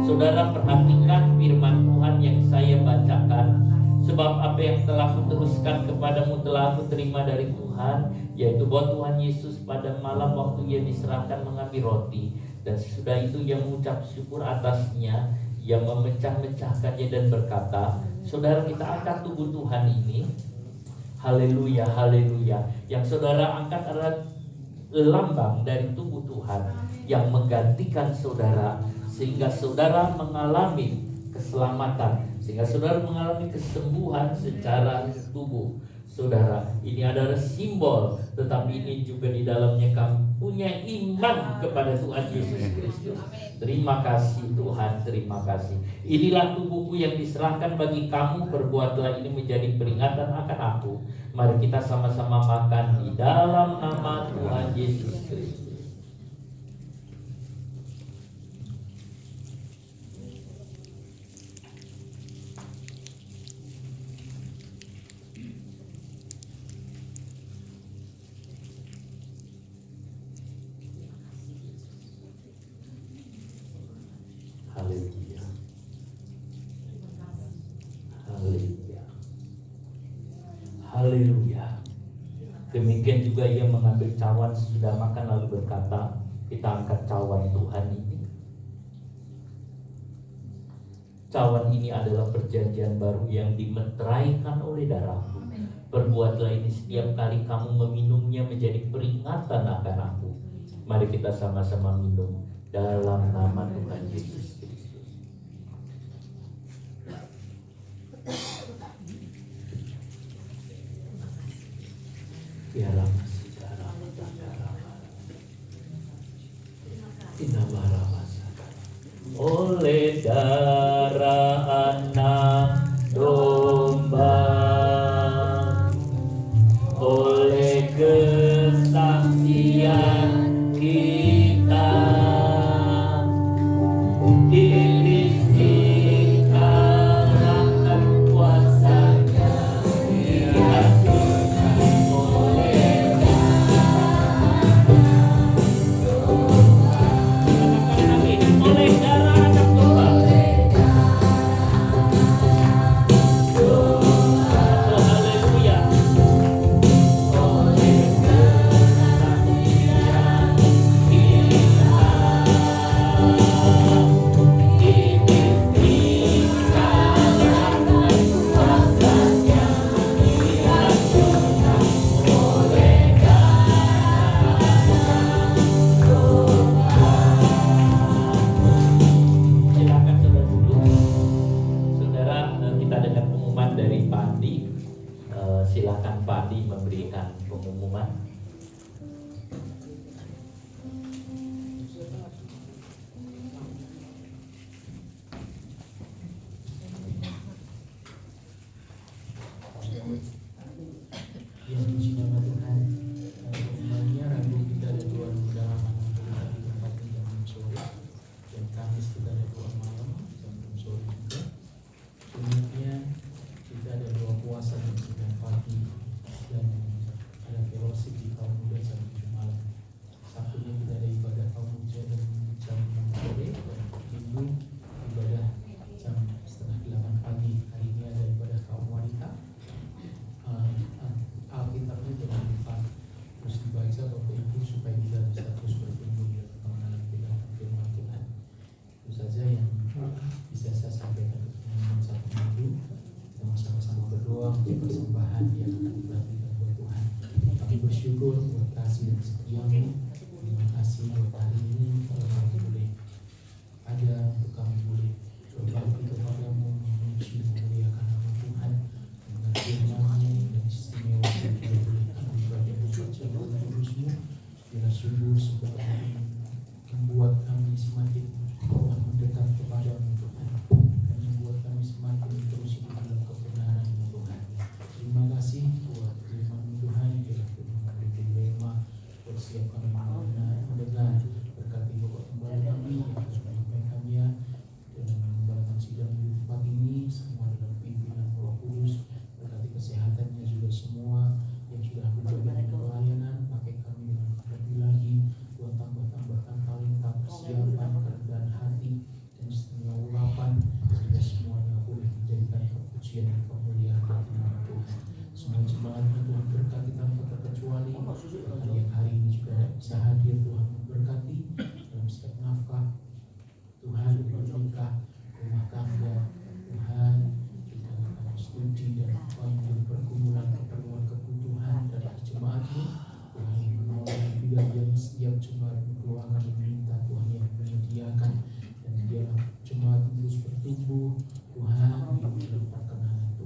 Speaker 5: Saudara, perhatikan firman Tuhan yang saya bacakan. Sebab apa yang telah kuteruskan kepadamu telah aku terima dari Tuhan, yaitu bahwa Tuhan Yesus pada malam waktu ia diserahkan mengambil roti, dan sesudah itu ia mengucap syukur atasnya, ia memecah-mecahkannya dan berkata, saudara, kita angkat tubuh Tuhan ini. Haleluya, haleluya. Yang saudara angkat adalah lambang dari tubuh Tuhan yang menggantikan saudara, sehingga saudara mengalami keselamatan, sehingga saudara mengalami kesembuhan secara tubuh. Saudara, ini adalah simbol, tetapi ini juga di dalamnya kamu punya iman kepada Tuhan Yesus Kristus. Terima kasih Tuhan, terima kasih. Inilah tubuhku yang diserahkan bagi kamu, perbuatlah ini menjadi peringatan akan aku. Mari kita sama-sama makan di dalam nama Tuhan Yesus Kristus. Haleluya. Haleluya. Haleluya. Demikian juga ia mengambil cawan sesudah makan lalu berkata, kita angkat cawan Tuhan ini. Cawan ini adalah perjanjian baru yang dimeteraikan oleh darahku. Perbuatlah ini setiap kali kamu meminumnya menjadi peringatan akan aku. Mari kita sama-sama minum dalam nama Tuhan Yesus. Biarlah masih darah oleh darah anak domba, oleh kesaksian kita, iblis dikalahkan kuasanya, dihancurkan oleh darah anak domba. Oh, haleluya. Oleh kesaksian kita, iblis dikalahkan kuasanya, dihancurkan oleh Silakan saudara duduk. Saudara, kita dengar pengumuman dari Pak Andi. Silakan Pak Andi memberikan pengumuman.
Speaker 7: Ya, puji nama Tuhan. Pengumumannya Rabu kita ada 2 undangan malam di tempat jam 6 sore, dan Kamis kita ada 2 malam jam 6 sore juga. Kemudian kita ada 2 puasa jam 9 pagi dan ada fellowship di kaum muda jam 7 malam. Sabtunya kita ada ibadah kaum muda jam 6 sore, dan Minggu ibadah jam 7:30 pagi. Hari ini ada ibadah kaum wanita. Alkitabnya jangan lupa terus dibaca Bapak Ibu supaya kita bisa terus bertumbuh di dalam pengenalan firman Tuhan. Itu saja yang bisa saya sampaikan untuk teman-teman satu minggu. Kita mau sama-sama berdoa untuk persembahan yang akan dibagikan buat Tuhan. Kami bersyukur buat kasih dan setiamu. Terima kasih buat hari ini kalau kami boleh ada untuk kami boleh berbakti kepadamu, memuji, memuliakan nama Tuhan, mendengar firman-Mu dan istimewa yang kita boleh kami belajar membaca dalam Kudus-Mu. Biar sungguh seperti membuat kami semakin kuat mendekat kepadamu Tuhan, dan membuat kami semakin terus hidup dalam kebenaran Tuhan. Terima kasih buat firman Tuhan. Biar firman memberi rema buat setiap kami mendengar pujian dan kemuliaan bagi nama Tuhan. Semua jemaatnya Tuhan berkati tanpa terkecuali. Yang hari ini juga bisa hadir, Tuhan memberkati dalam setiap nafkah Tuhan, nikah, rumah tangga Tuhan, juga studi dan apa yang pergumulan keperluan kebutuhan dari jemaatmu Tuhan, menolong biaya setiap jemaat keluarga meminta Tuhan yang menyediakan, dan biarlah jemaat terus bertumbuh Tuhan di dalam perkenanan Tuhan.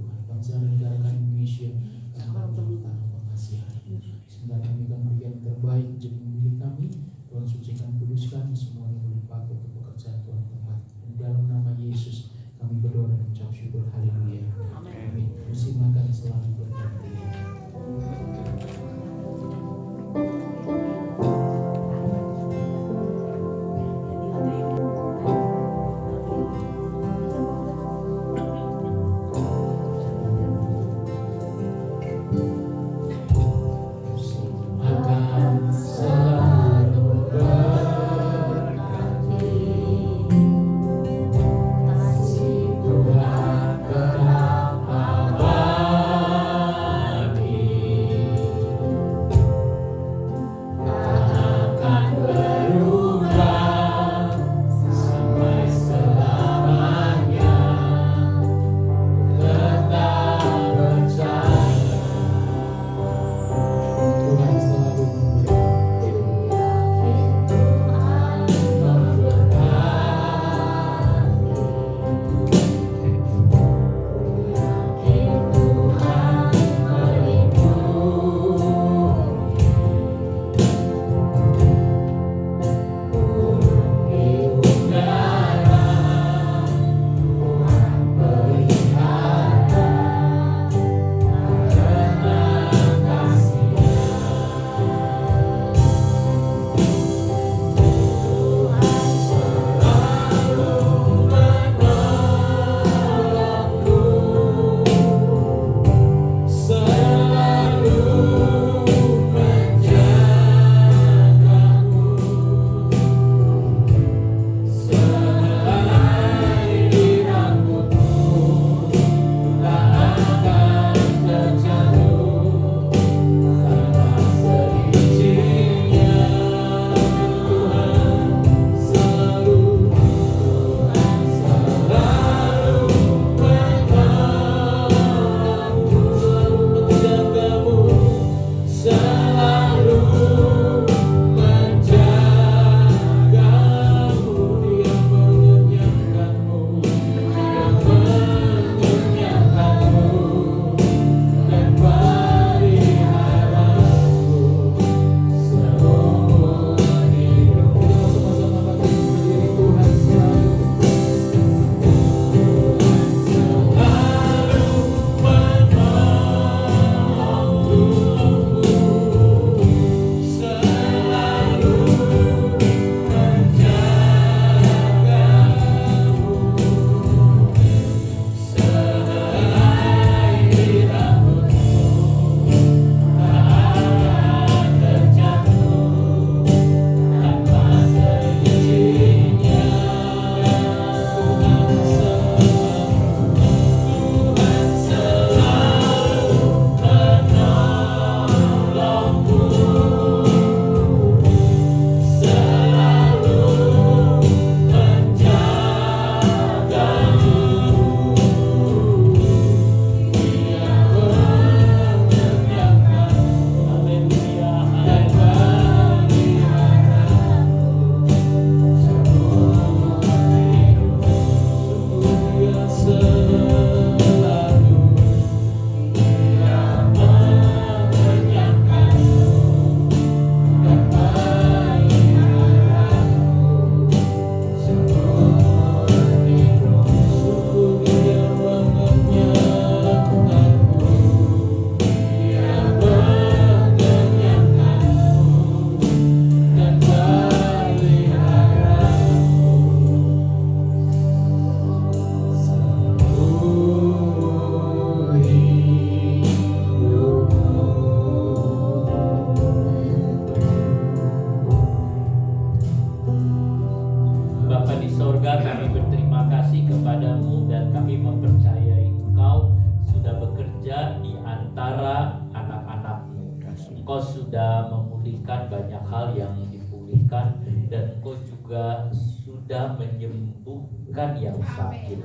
Speaker 5: Engkau sudah memulihkan banyak hal yang dipulihkan, dan Engkau juga sudah menyembuhkan yang sakit,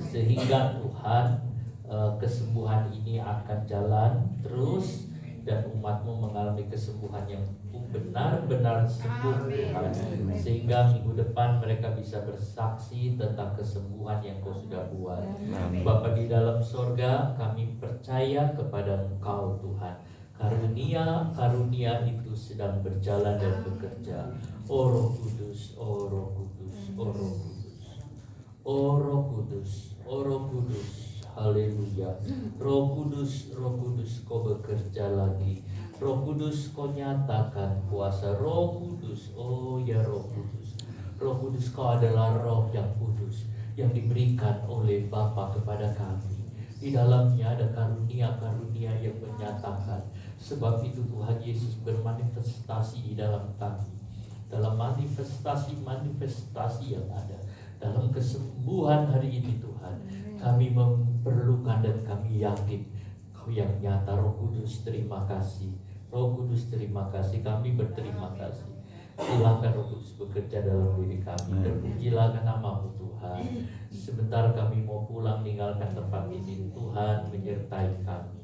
Speaker 5: sehingga Tuhan kesembuhan ini akan jalan terus, dan umat-Mu mengalami kesembuhan yang benar-benar sembuh Tuhan, sehingga minggu depan mereka bisa bersaksi tentang kesembuhan yang Kau sudah buat. Bapa di dalam sorga, kami percaya kepada Engkau Tuhan. Karunia itu sedang berjalan dan bekerja. O Roh Kudus, O Roh Kudus, O Roh Kudus, O Roh Kudus, O Roh Kudus. Haleluya. Roh Kudus, Kau bekerja lagi. Roh Kudus, Kau nyatakan kuasa. Roh Kudus, oh ya Roh Kudus. Roh Kudus, Kau adalah Roh yang kudus, yang diberikan oleh Bapa kepada kami. Di dalamnya ada karunia-karunia yang menyatakan. Sebab itu Tuhan Yesus bermanifestasi di dalam kami. Dalam manifestasi yang ada, dalam kesembuhan hari ini Tuhan, kami memerlukan dan kami yakin Kau yang nyata. Roh Kudus, terima kasih. Roh Kudus, terima kasih. Kami berterima kasih. Silakan Roh Kudus bekerja dalam diri kami. Terpujilah nama-Mu Tuhan. Sebentar kami mau pulang meninggalkan tempat ini, Tuhan menyertai kami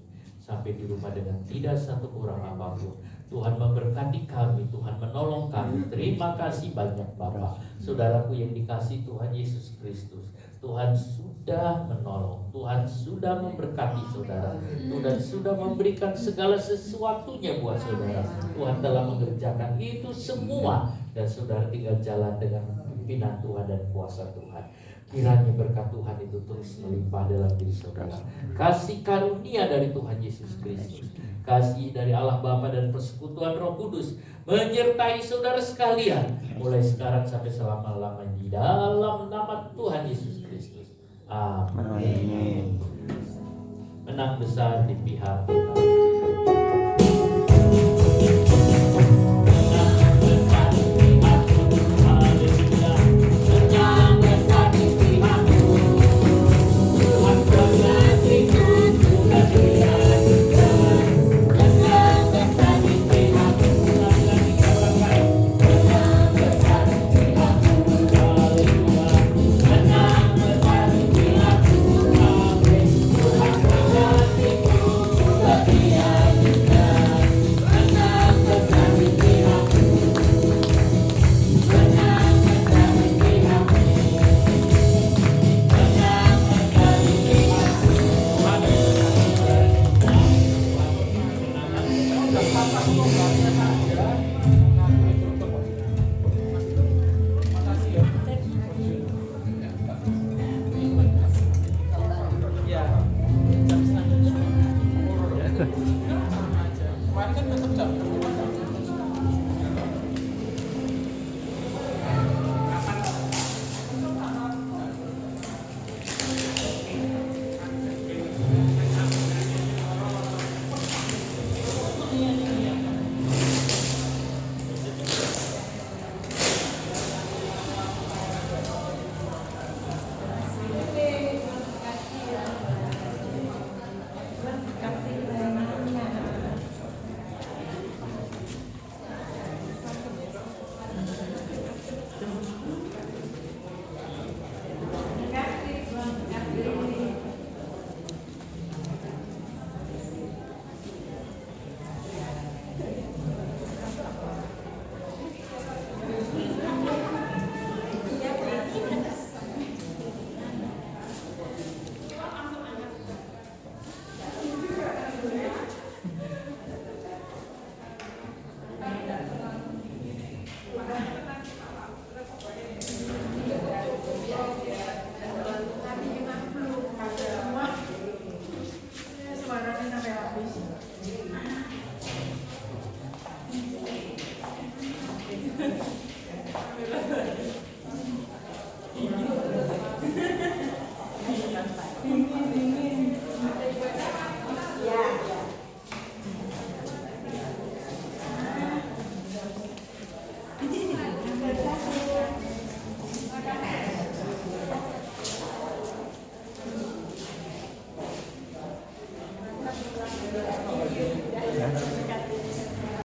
Speaker 5: sampai di rumah dengan tidak satu kurang apapun. Tuhan memberkati kami, Tuhan menolong kami. Terima kasih banyak Bapak. Saudaraku yang dikasih Tuhan Yesus Kristus, Tuhan sudah menolong, Tuhan sudah memberkati saudara, Tuhan sudah memberikan segala sesuatunya buat saudara. Tuhan telah mengerjakan itu semua, dan saudara tinggal jalan dengan pimpinan Tuhan dan kuasa Tuhan. Kiranya berkat Tuhan itu terus melimpah dalam diri saudara. Kasih karunia dari Tuhan Yesus Kristus, kasih dari Allah Bapa dan persekutuan Roh Kudus menyertai saudara sekalian mulai sekarang sampai selama-lamanya, di dalam nama Tuhan Yesus Kristus. Amin. Menang besar di pihak Tuhan.